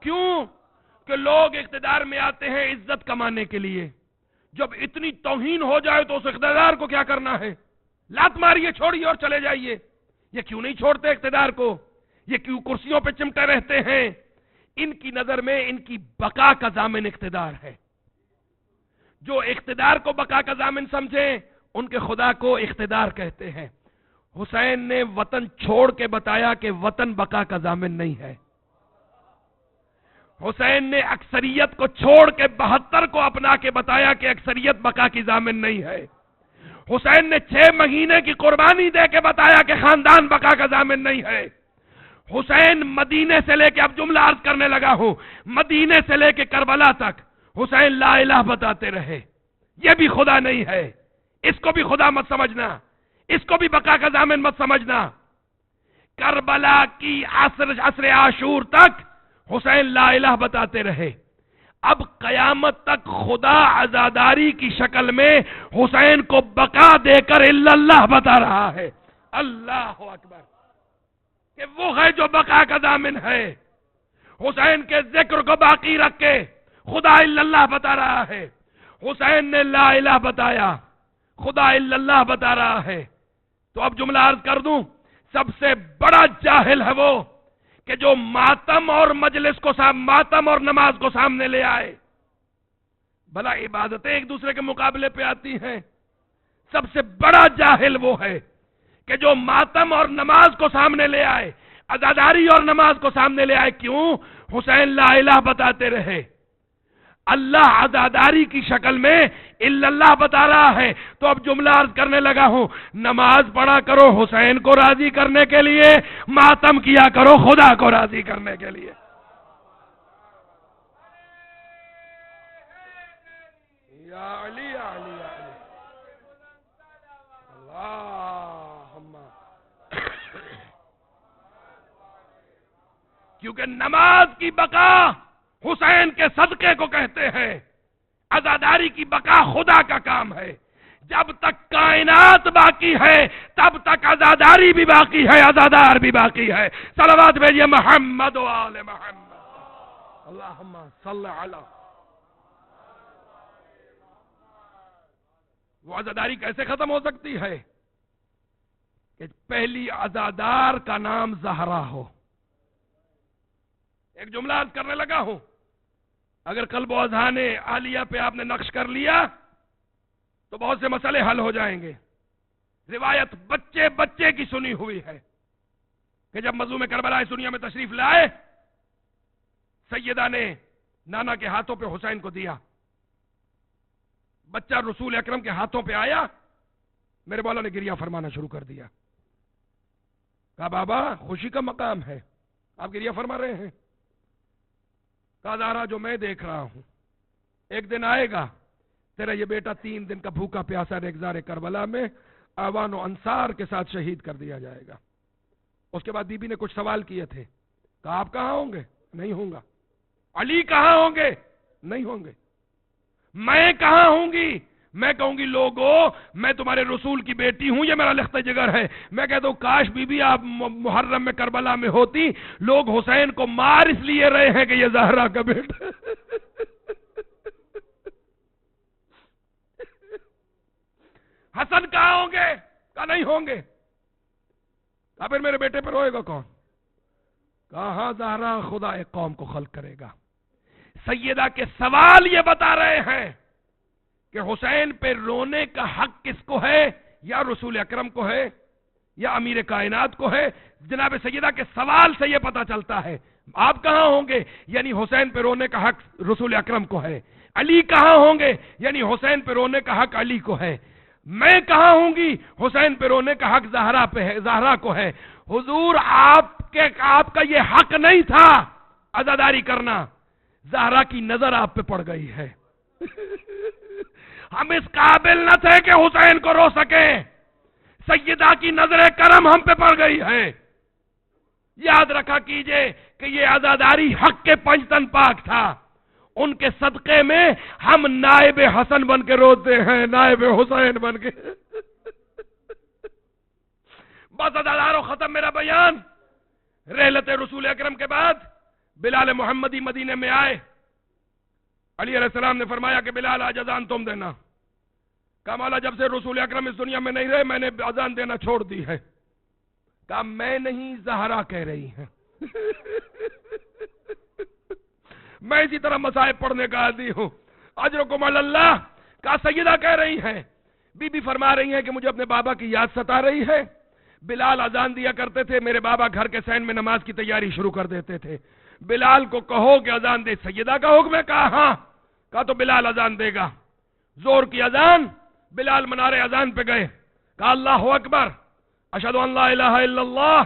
کیوں؟ کہ لوگ اقتدار میں آتے ہیں عزت کمانے کے لیے، جب اتنی توہین ہو جائے تو اس اقتدار کو کیا کرنا ہے؟ لات ماریے، چھوڑیے اور چلے جائیے۔ یہ کیوں نہیں چھوڑتے اقتدار کو؟ یہ کیوں کرسیوں پہ چمٹے رہتے ہیں؟ ان کی نظر میں ان کی بقا کا ضامن اقتدار ہے۔ جو اقتدار کو بقا کا ضامن سمجھے ان کے خدا کو اقتدار کہتے ہیں۔ حسین نے وطن چھوڑ کے بتایا کہ وطن بقا کا ضامن نہیں ہے۔ حسین نے اکثریت کو چھوڑ کے 72 کو اپنا کے بتایا کہ اکثریت بقا کی ضامن نہیں ہے۔ حسین نے 6 مہینے کی قربانی دے کے بتایا کہ خاندان بقا کا ضامن نہیں ہے۔ حسین مدینے سے لے کے، اب جملہ عرض کرنے لگا ہوں، مدینے سے لے کے کربلا تک حسین لا الہ بتاتے رہے. یہ بھی خدا نہیں ہے، اس کو بھی خدا مت سمجھنا، اس کو بھی بقا کا ضامن مت سمجھنا. کربلا کی عصر عاشور تک حسین لا الہ بتاتے رہے. اب قیامت تک خدا عزاداری کی شکل میں حسین کو بقا دے کر الا اللہ بتا رہا ہے. اللہ اکبر، کہ وہ ہے جو بقا کا ضامن ہے. حسین کے ذکر کو باقی رکھ کے خدا الا اللہ بتا رہا ہے. حسین نے لا الہ بتایا، خدا الا اللہ بتا رہا ہے. تو اب جملہ عرض کر دوں، سب سے بڑا جاہل ہے وہ کہ جو ماتم اور مجلس کو ماتم اور نماز کو سامنے لے آئے. بھلا عبادتیں ایک دوسرے کے مقابلے پہ آتی ہیں. سب سے بڑا جاہل وہ ہے کہ جو ماتم اور نماز کو سامنے لے آئے، عزاداری اور نماز کو سامنے لے آئے. کیوں؟ حسین لا الہ بتاتے رہے. اللہ عزاداری کی شکل میں الا اللہ بتا رہا ہے. تو اب جملہ عرض کرنے لگا ہوں، نماز پڑھا کرو حسین کو راضی کرنے کے لیے، ماتم کیا کرو خدا کو راضی کرنے کے لیے. یا علی یا علی یا علی اللہم. کیونکہ نماز کی بقا حسین کے صدقے کو کہتے ہیں، عزاداری کی بقا خدا کا کام ہے. جب تک کائنات باقی ہے تب تک عزاداری بھی باقی ہے، عزادار بھی باقی ہے. صلوات بھیجئے محمد و آل محمد. اللہم صلی علی. وہ عزاداری کیسے ختم ہو سکتی ہے؟ کہ پہلی عزادار کا نام زہرا ہو. ایک جملہ عرض کرنے لگا ہوں، اگر قلب و اذہان عالیہ پہ آپ نے نقش کر لیا تو بہت سے مسئلے حل ہو جائیں گے. روایت بچے بچے کی سنی ہوئی ہے کہ جب مظلوم کربلا سنیہ میں تشریف لائے، سیدہ نے نانا کے ہاتھوں پہ حسین کو دیا. بچہ رسول اکرم کے ہاتھوں پہ آیا، میرے مولا نے گریہ فرمانا شروع کر دیا. کہا بابا خوشی کا مقام ہے، آپ گریہ فرما رہے ہیں؟ کہا زہرا جو میں دیکھ رہا ہوں، ایک دن آئے گا تیرا یہ بیٹا 3 دن کا بھوکا پیاسا ریگزار کربلا میں آوان و انصار کے ساتھ شہید کر دیا جائے گا. اس کے بعد بی بی نے کچھ سوال کیے تھے. کہا آپ کہاں ہوں گے؟ نہیں ہوں گا. علی کہاں ہوں گے؟ نہیں ہوں گے. میں کہاں ہوں گی؟ میں کہوں گی لوگو میں تمہارے رسول کی بیٹی ہوں، یہ میرا لخت جگر ہے. میں کہتا ہوں کاش بی بی آپ محرم میں کربلا میں ہوتی. لوگ حسین کو مار اس لیے رہے ہیں کہ یہ زہرا کا بیٹا. حسن کہاں ہوں گے؟ کہا نہیں ہوں گے. کہا پھر میرے بیٹے پر روئے گا کون؟ کہا ہاں زہرا خدا ایک قوم کو خلق کرے گا. سیدہ کے سوال یہ بتا رہے ہیں کہ حسین پہ رونے کا حق کس کو ہے؟ یا رسول اکرم کو ہے یا امیر کائنات کو ہے؟ جناب سیدہ کے سوال سے یہ پتا چلتا ہے. آپ کہاں ہوں گے؟ یعنی حسین پہ رونے کا حق رسول اکرم کو ہے. علی کہاں ہوں گے؟ یعنی حسین پہ رونے کا حق علی کو ہے. میں کہاں ہوں گی؟ حسین پہ رونے کا حق زہرا پہ ہے، زہرا کو ہے. حضور آپ کا یہ حق نہیں تھا عزاداری کرنا، زہرا کی نظر آپ پہ پڑ گئی ہے. ہم اس قابل نہ تھے کہ حسین کو رو سکیں، سیدہ کی نظر کرم ہم پہ پڑ گئی ہے. یاد رکھا کیجئے کہ یہ عزاداری حق کے پنجتن پاک تھا. ان کے صدقے میں ہم نائب حسن بن کے روتے ہیں، نائب حسین بن کے. بس عزاداروں ختم میرا بیان. رحلت رسول اکرم کے بعد بلال محمدی مدینے میں آئے. علی علیہ السلام نے فرمایا کہ بلال آج اذان تم دینا. کہا مولا جب سے رسول اکرم اس دنیا میں نہیں رہے میں نے اذان دینا چھوڑ دی ہے. کہا میں نہیں زہرا کہہ رہی ہیں. میں اسی طرح مصائب پڑھنے کا عادی ہوں. اجرکم علی اللہ. کہا سیدہ کہہ رہی ہیں. بی بی فرما رہی ہیں کہ مجھے اپنے بابا کی یاد ستا رہی ہے. بلال اذان دیا کرتے تھے، میرے بابا گھر کے سین میں نماز کی تیاری شروع کر دیتے تھے. بلال کو کہو کہ اذان دے. سیدہ کا حکم ہے؟ کہا ہاں. کہا تو بلال اذان دے گا. زور کی اذان. بلال منارے اذان پہ گئے. کہا اللہ اکبر، اشہد ان لا الہ الا اللہ،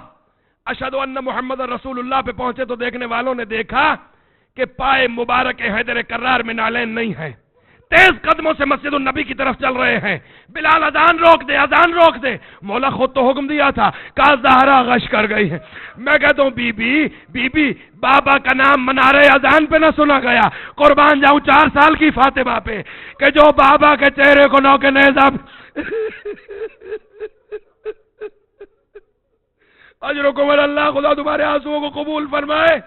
اشہد ان محمد رسول اللہ پہ پہنچے تو دیکھنے والوں نے دیکھا کہ پائے مبارک حیدر کرار میں نالین نہیں ہے، تیز قدموں سے مسجد النبی کی طرف چل رہے ہیں۔ بلال اذان روک دے، اذان روک دے، مولا خود تو حکم دیا تھا، کہا زہرا غش کر گئی ہے۔ میں کہتا ہوں بی بی بابا کا نام منارے اذان پہ نہ سنا گیا، قربان جاؤں 4 سال کی فاطمہ پہ کہ جو بابا کے چہرے کو نو کے نیزہ اجرکم اللہ، خدا تمہارے آنسوؤں کو قبول فرمائے۔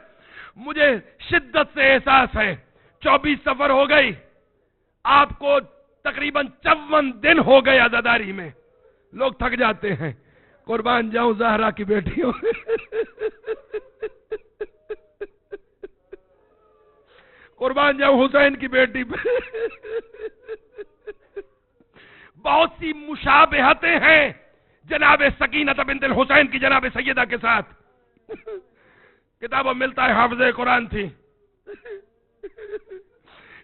مجھے شدت سے احساس ہے 24 سفر ہو گئی، آپ کو تقریباً 54 دن ہو گئے عزاداری میں، لوگ تھک جاتے ہیں۔ قربان جاؤں زہرا کی بیٹیوں قربان جاؤں حسین کی بیٹی پہ بہت سی مشابہتیں ہیں جناب سکینہ بنت الحسین کی جناب سیدہ کے ساتھ۔ کتابوں ملتا ہے حافظ قرآن تھی،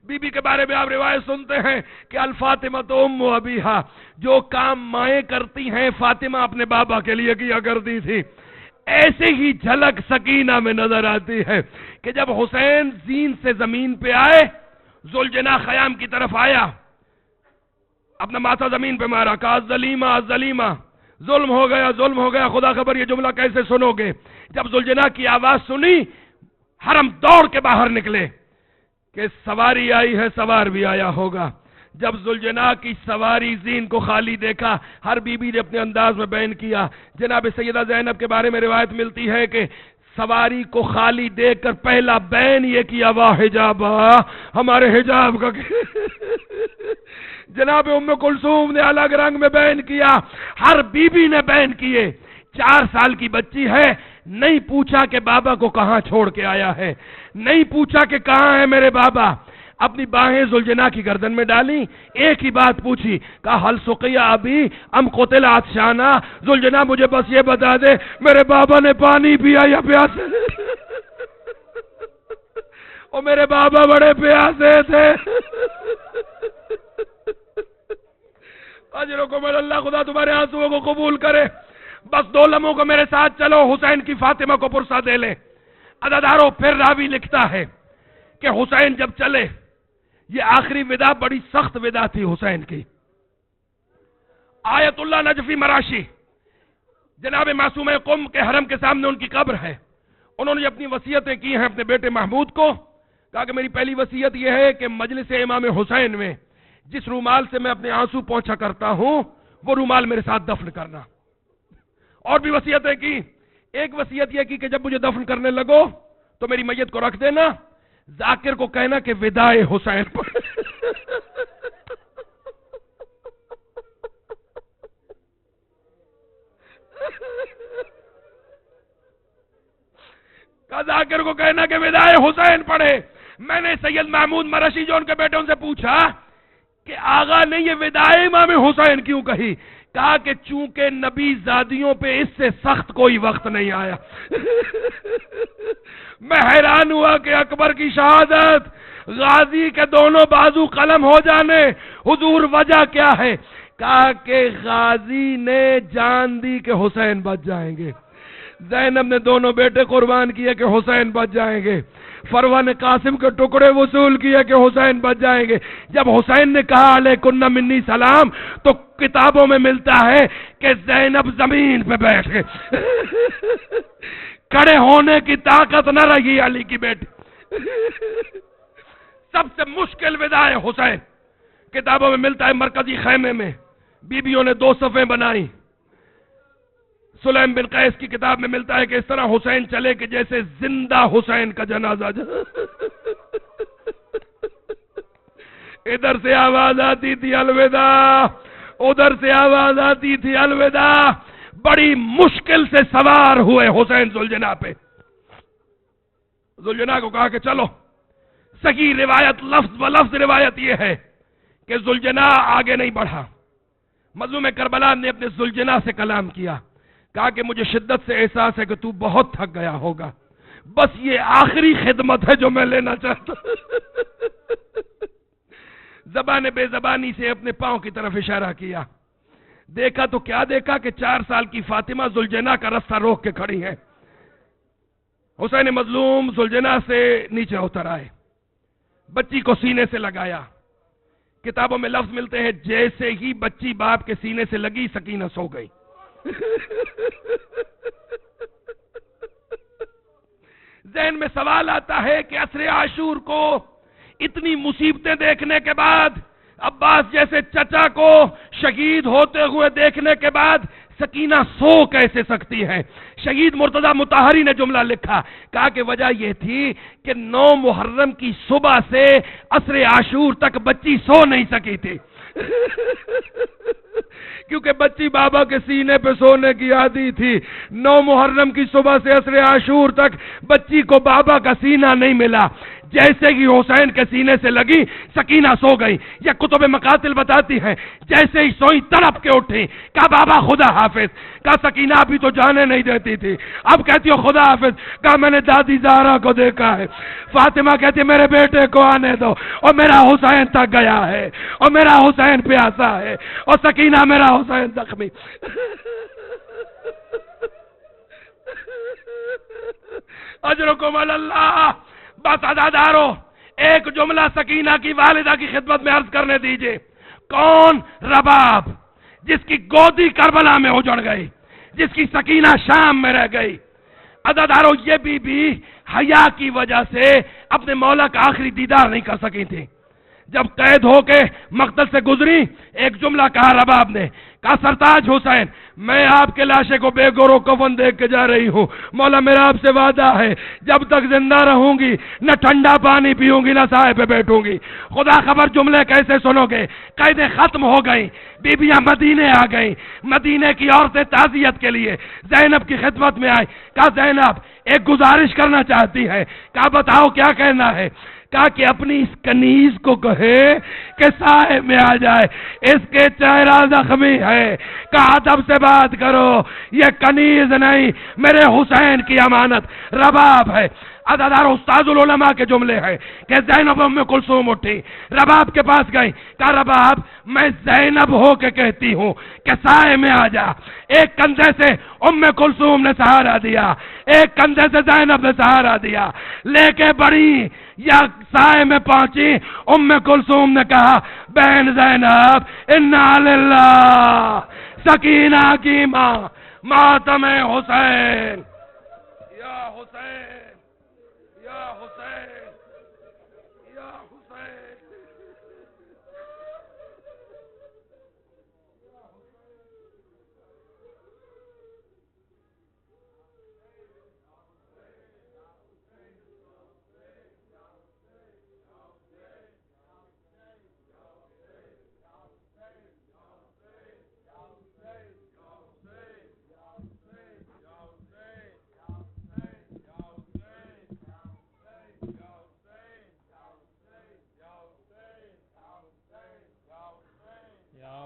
بی بی کے بارے میں آپ روایت سنتے ہیں کہ الفاطمہ تو ام ابیہا، جو کام مائیں کرتی ہیں فاطمہ اپنے بابا کے لیے کیا کرتی تھی۔ ایسے ہی جھلک سکینہ میں نظر آتی ہے کہ جب حسین زین سے زمین پہ آئے، ذوالجناح خیام کی طرف آیا، اپنا ماتھا زمین پہ مارا، کہا الظلیمہ الظلیمہ، ظلم ہو گیا ظلم ہو گیا۔ خدا خبر یہ جملہ کیسے سنو گے؟ جب ذوالجناح کی آواز سنی، حرم دوڑ کے باہر نکلے کہ سواری آئی ہے، سوار بھی آیا ہوگا۔ جب ذوالجناح کی سواری زین کو خالی دیکھا، ہر بی بی نے اپنے انداز میں بیان کیا۔ جناب سیدہ زینب کے بارے میں روایت ملتی ہے کہ سواری کو خالی دیکھ کر پہلا بیان یہ کیا، واہ حجابا، ہمارے حجاب کا جناب ام کلثوم نے الگ رنگ میں بیان کیا، ہر بی بی نے بیان کیے۔ 4 سال کی بچی ہے، نہیں پوچھا کہ بابا کو کہاں چھوڑ کے آیا ہے، نہیں پوچھا کہ کہاں ہے میرے بابا، اپنی باہیں ذوالجناح کی گردن میں ڈالی، ایک ہی بات پوچھی، کہا حل سقیا ابی ام قتل عطشانا، ذوالجناح مجھے بس یہ بتا دے میرے بابا نے پانی پیا یا پیاسے اور میرے بابا بڑے پیاسے تھے۔ اجرکم اللہ، خدا تمہارے آنسوؤں کو قبول کرے۔ بس 2 لمحوں کو میرے ساتھ چلو، حسین کی فاطمہ کو پرسہ دے لے۔ عزاداروں، پھر راوی لکھتا ہے کہ حسین جب چلے، یہ آخری وداع بڑی سخت وداع تھی حسین کی۔ آیت اللہ نجفی مراشی، جناب معصوم قم کے حرم کے سامنے ان کی قبر ہے، انہوں نے اپنی وصیتیں کی ہیں اپنے بیٹے محمود کو، کہا کہ میری پہلی وصیت یہ ہے کہ مجلس امام حسین میں جس رومال سے میں اپنے آنسو پہنچا کرتا ہوں وہ رومال میرے ساتھ دفن کرنا۔ اور بھی وصیتیں کی، ایک وصیت یہ کی کہ جب مجھے دفن کرنے لگو تو میری میت کو رکھ دینا، ذاکر کو کہنا کہ وداع حسین پر ذاکر کو کہنا کہ وداع حسین پڑھے۔ میں نے سید محمود مرشی جو ان کے بیٹوں سے پوچھا کہ آغا نے یہ وداع امام حسین کیوں کہی؟ کہا کہ چونکہ نبی زادیوں پہ اس سے سخت کوئی وقت نہیں آیا۔ میں حیران ہوا کہ اکبر کی شہادت، غازی کے دونوں بازو قلم ہو جانے، حضور وجہ کیا ہے؟ کہا کہ غازی نے جان دی کہ حسین بچ جائیں گے، زینب نے دونوں بیٹے قربان کیے کہ حسین بچ جائیں گے، فروہ نے قاسم کے ٹکڑے وصول کیے کہ حسین بچ جائیں گے۔ جب حسین نے کہا علیکن منی سلام تو کتابوں میں ملتا ہے کہ زینب زمین پہ بیٹھ گئے، کھڑے ہونے کی طاقت نہ رہی علی کی بیٹی۔ سب سے مشکل وداع حسین، کتابوں میں ملتا ہے مرکزی خیمے میں بیویوں نے 2 صفیں بنائی۔ سلیم بن قیس کی کتاب میں ملتا ہے کہ اس طرح حسین چلے کہ جیسے زندہ حسین کا جنازہ۔ ادھر سے آواز آتی تھی الوداع، ادھر سے آواز آتی تھی الوداع۔ بڑی مشکل سے سوار ہوئے حسین ذوالجناح پہ۔ ذوالجناح کو کہا کہ چلو، صحیح روایت لفظ بلفظ روایت یہ ہے کہ ذوالجناح آگے نہیں بڑھا۔ مظلوم کربلا نے اپنے ذوالجناح سے کلام کیا، کہا کہ مجھے شدت سے احساس ہے کہ تو بہت تھک گیا ہوگا، بس یہ آخری خدمت ہے جو میں لینا چاہتا ہوں۔ زبان بے زبانی سے اپنے پاؤں کی طرف اشارہ کیا، دیکھا تو کیا دیکھا کہ 4 سال کی فاطمہ ذوالجناح کا رستہ روک کے کھڑی ہے۔ حسین مظلوم ذوالجناح سے نیچے اتر آئے، بچی کو سینے سے لگایا. کتابوں میں لفظ ملتے ہیں جیسے ہی بچی باپ کے سینے سے لگی سکینہ سو گئی. ذہن میں سوال آتا ہے کہ عصر عاشور کو اتنی مصیبتیں دیکھنے کے بعد، عباس جیسے چچا کو شہید ہوتے ہوئے دیکھنے کے بعد سکینہ سو کیسے سکتی ہے؟ شہید مرتضی مطہری نے جملہ لکھا، کہا کہ وجہ یہ تھی کہ 9 محرم کی صبح سے عصر عاشور تک بچی سو نہیں سکی تھی. کیونکہ بچی بابا کے سینے پہ سونے کی عادی تھی. 9 محرم کی صبح سے عصر عاشور تک بچی کو بابا کا سینہ نہیں ملا. جیسے ہی حسین کے سینے سے لگی سکینہ سو گئی. یہ کتب مقاتل بتاتی ہیں جیسے ہی سوئی تڑپ کے اٹھی، کہا بابا خدا حافظ. کہا سکینہ ابھی تو جانے نہیں دیتی تھی، اب کہتی ہو خدا حافظ. کہا میں نے دادی زہرا کو دیکھا ہے. فاطمہ کہتی میرے بیٹے کو آنے دو، اور میرا حسین تک گیا ہے، اور میرا حسین پیاسا ہے، اور سکینہ میرا حسین زخمی. اجرکم اللہ. بس عزادارو، ایک جملہ سکینہ کی والدہ کی خدمت میں عرض کرنے دیجئے. کون؟ رباب، جس کی گودی کربلا میں اجڑ گئی، جس کی سکینہ شام میں رہ گئی. عزادارو، یہ بی حیا کی وجہ سے اپنے مولا کا آخری دیدار نہیں کر سکی تھی. جب قید ہو کے مقتل سے گزری، ایک جملہ کہا رباب نے، کہا سرتاج حسین، میں آپ کے لاشے کو بے گور و کفن دیکھ کے جا رہی ہوں. مولا میرا آپ سے وعدہ ہے، جب تک زندہ رہوں گی نہ ٹھنڈا پانی پیوں گی نہ سائے پہ بیٹھوں گی. خدا خبر جملے کیسے سنو گے. قیدیں ختم ہو گئیں، بیبیاں مدینے آ گئیں. مدینے کی عورتیں تعزیت کے لیے زینب کی خدمت میں آئی. کہا زینب ایک گزارش کرنا چاہتی ہے. کہا بتاؤ کیا کہنا ہے. کہا کہ اپنی اس کنیز کو کہے کہ سائے میں آ جائے، اس کے چہرہ زخمی ہے. کہا ادب سے بات کرو، یہ کنیز نہیں میرے حسین کی امانت رباب ہے. عزادار استاد العلماء کے جملے ہیں کہ زینب ام کلثوم اٹھی، رباب کے پاس گئی. کہا رباب میں زینب ہو کے کہتی ہوں کہ سائے میں آ جا. ایک کندھے سے ام کلثوم نے سہارا دیا، ایک کندھے سے زینب نے سہارا دیا، لے کے بڑی یا سائے میں پہنچی. ام کلثوم نے کہا بہن زینب انا للہ، سکینہ کی ماں، ماتم حسین. یا حسین، یا حسین، یا حسین.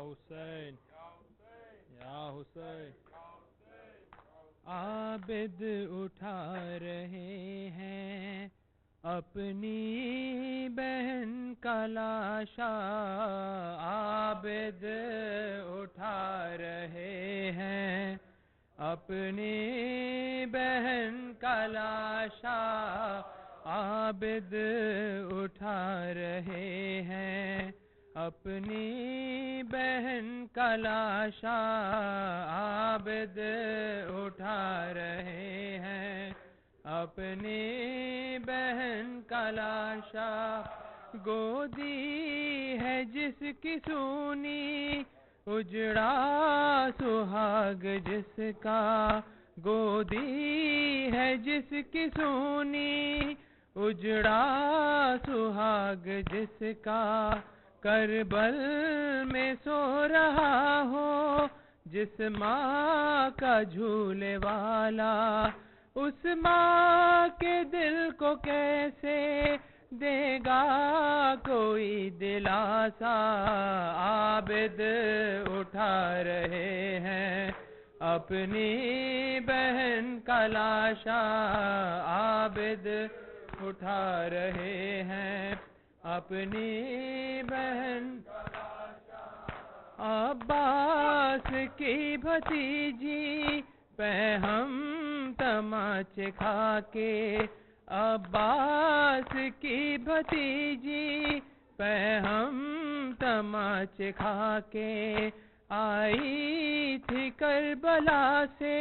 حسین یا حسین. عابد اٹھا رہے ہیں اپنی بہن کا لاشا، عابد اٹھا رہے ہیں اپنی بہن کا لاشا، عابد اٹھا رہے ہیں اپنی بہن کا لاشا، عابد اٹھا رہے ہیں اپنی بہن کا لاشا. گودی ہے جس کی سونی، اجڑا سہاگ جس کا، گودی ہے جس کی سونی، اجڑا سہاگ جس کا، کربل میں سو رہا ہو جس ماں کا جھولے والا، اس ماں کے دل کو کیسے دے گا کوئی دلاسا. عابد اٹھا رہے ہیں اپنی بہن کا لاشا، عابد اٹھا رہے ہیں اپنی بہن کا لاشا. عباس کی بھتیجی پہم تماچے کھا کے، عباس کی بھتیجی پہ ہم تماچے کھا کے، آئی تھی کربلا سے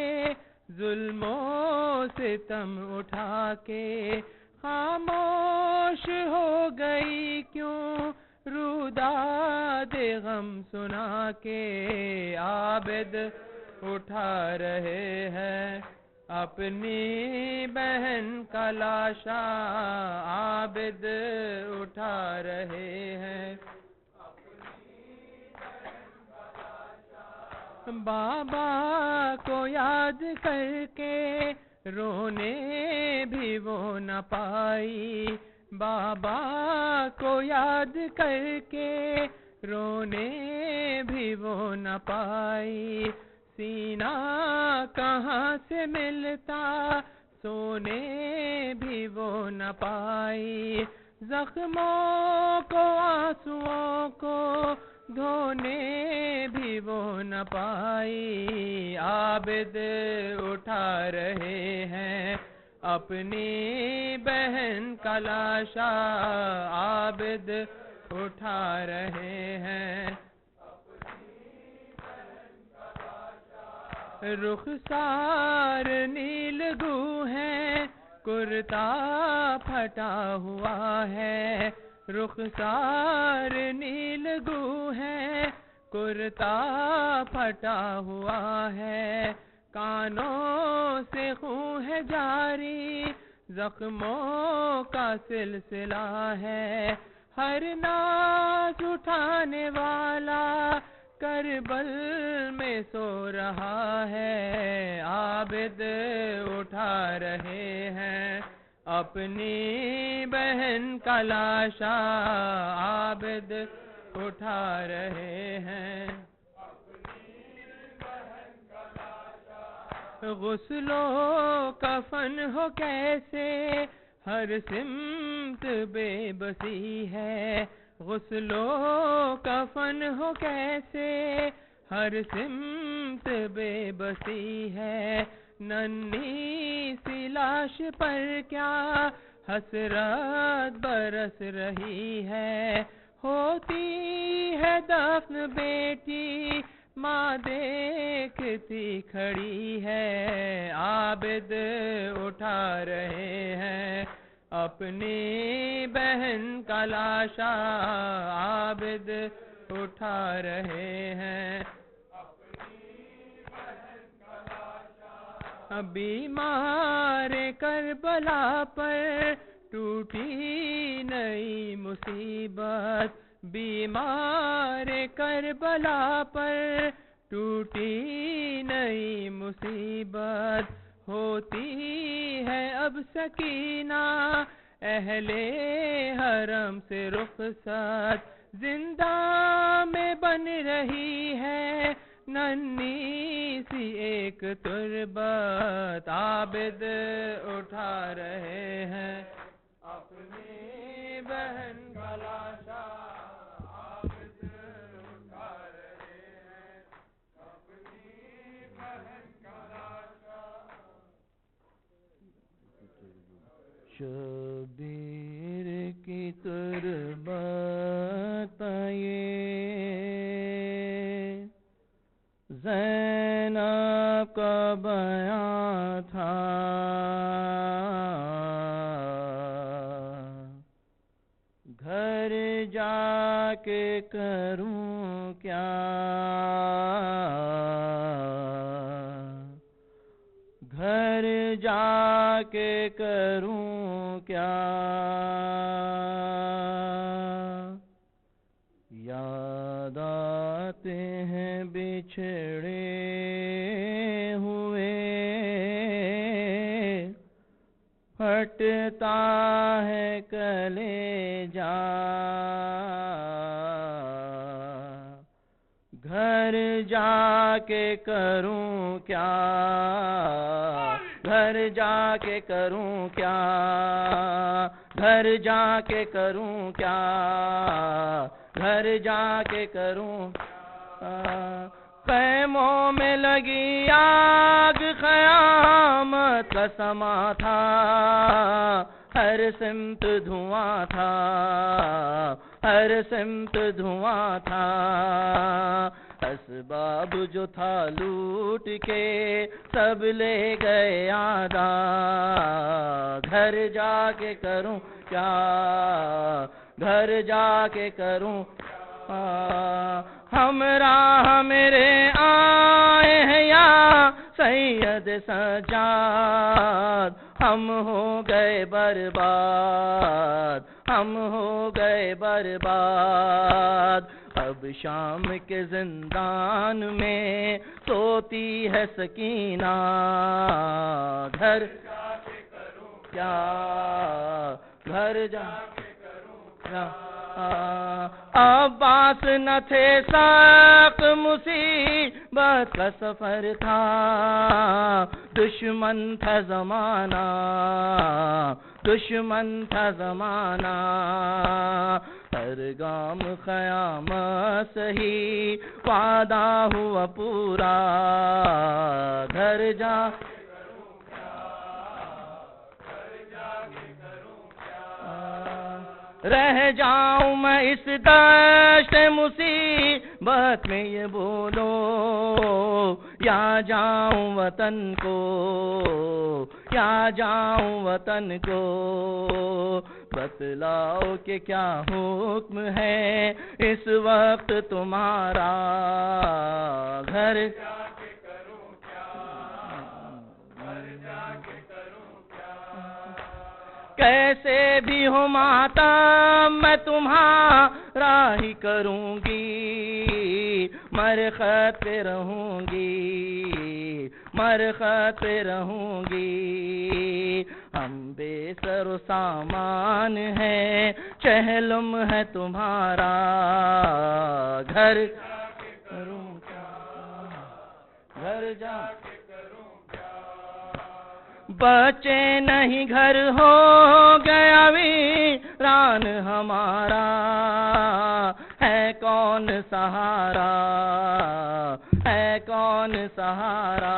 ظلم و ستم اٹھا کے، خاموش ہو گئی کیوں روداد غم سنا کے، عابد اٹھا رہے ہیں اپنی بہن کا لاشا، عابد اٹھا رہے ہیں بابا کو یاد کر کے، رونے بھی وہ نہ پائی، بابا کو یاد کر کے رونے بھی وہ نہ پائی، سینہ کہاں سے ملتا سونے بھی وہ نہ پائی، زخموں کو آنسوؤں کو دھونے بھی وہ نہ پائی، عابد اٹھا رہے ہیں اپنی بہن کا لاشا، عابد اٹھا رہے ہیں رخسار نیلگوں ہے، کرتا پھٹا ہوا ہے، رخسار نیلگوں ہے، کرتا پھٹا ہوا ہے، کانوں سے خون ہے جاری، زخموں کا سلسلہ ہے، ہر ناز اٹھانے والا کربل میں سو رہا ہے، عابد اٹھا رہے ہیں اپنی بہن کا لاشا، عابد اٹھا رہے ہیں غسل و کفن ہو کیسے ہر سمت بے بسی ہے، غسل و کفن ہو کیسے ہر سمت بے بسی ہے، ننھی سی لاش پر کیا حسرت برس رہی ہے، ہوتی ہے دفن بیٹی ماں دیکھتی کھڑی ہے، عابد اٹھا رہے ہیں اپنی بہن کا لاشا، عابد اٹھا رہے ہیں بیمار کربلا پر ٹوٹی نئی مصیبت، بیمار کربلا پر ٹوٹی نئی مصیبت، ہوتی ہے اب سکینہ اہل حرم سے رخصت، زندہ میں بن رہی ہے ننھی سی ایک تربت، عابد اٹھا رہے ہیں اپنی بہن کا لاشا، عابد اٹھا رہے ہیں اپنی بہن کا لاشا، شبیر کی تربت یہ زینب کا بیان تھا، گھر جا کے کروں کیا، گھر جا کے کروں کیا، یاد آتے ہیں بچھڑے ہوئے، پھٹتا ہے کلیجہ، گھر جا کے کروں کیا، گھر جا کے کروں کیا، گھر جا کے کروں کیا، گھر جا کے کروں خیموں میں لگی آگ قیامت کا سما تھا، ہر سمت دھواں تھا، ہر سمت دھواں تھا، اسباب جو تھا لوٹ کے سب لے گئے آدھا، گھر جا کے کروں کیا، گھر جا کے کروں ہمراہ میرے آئے ہیں یا سید سجاد، ہم ہو گئے برباد، ہم ہو گئے برباد، اب شام کے زندان میں سوتی ہے سکینہ، گھر جا کے کروں کیا، گھر جا کے کروں کیا، عباس نہ تھے ساق مصیبت کا سفر تھا، دشمن تھا زمانہ، دشمن تھا زمانہ، ہر گام قیامت سہی وعدہ ہوا پورا، گھر جا کے کروں کیا، گھر جا کے کروں کیا، رہ جاؤں میں اس دشت مصیبت میں یہ بولو، یا جاؤں وطن کو، یا جاؤں وطن کو، بتلاؤ کہ کیا حکم ہے اس وقت تمہارا، گھر جا کے کروں کیا، گھر جا کے کروں کیا، کیسے بھی ہو ماتم میں تمہارا ہی کروں گی، مرخت پہ رہوں گی، مرخت پہ رہوں گی، ہم بے سر و سامان ہے، چہلم ہے تمہارا، گھر جا کے کروں کیا، گھر جا کے کروں کیا، بچے نہیں گھر ہو گیا ویران ہمارا، ہے کون سہارا، ہے کون سہارا،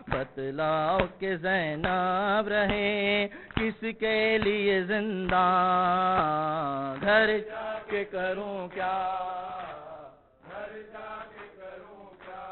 بتلاؤ کہ زینب رہے کس کے لیے زندہ، گھر جا کے کروں کیا، گھر جا کے کروں کیا،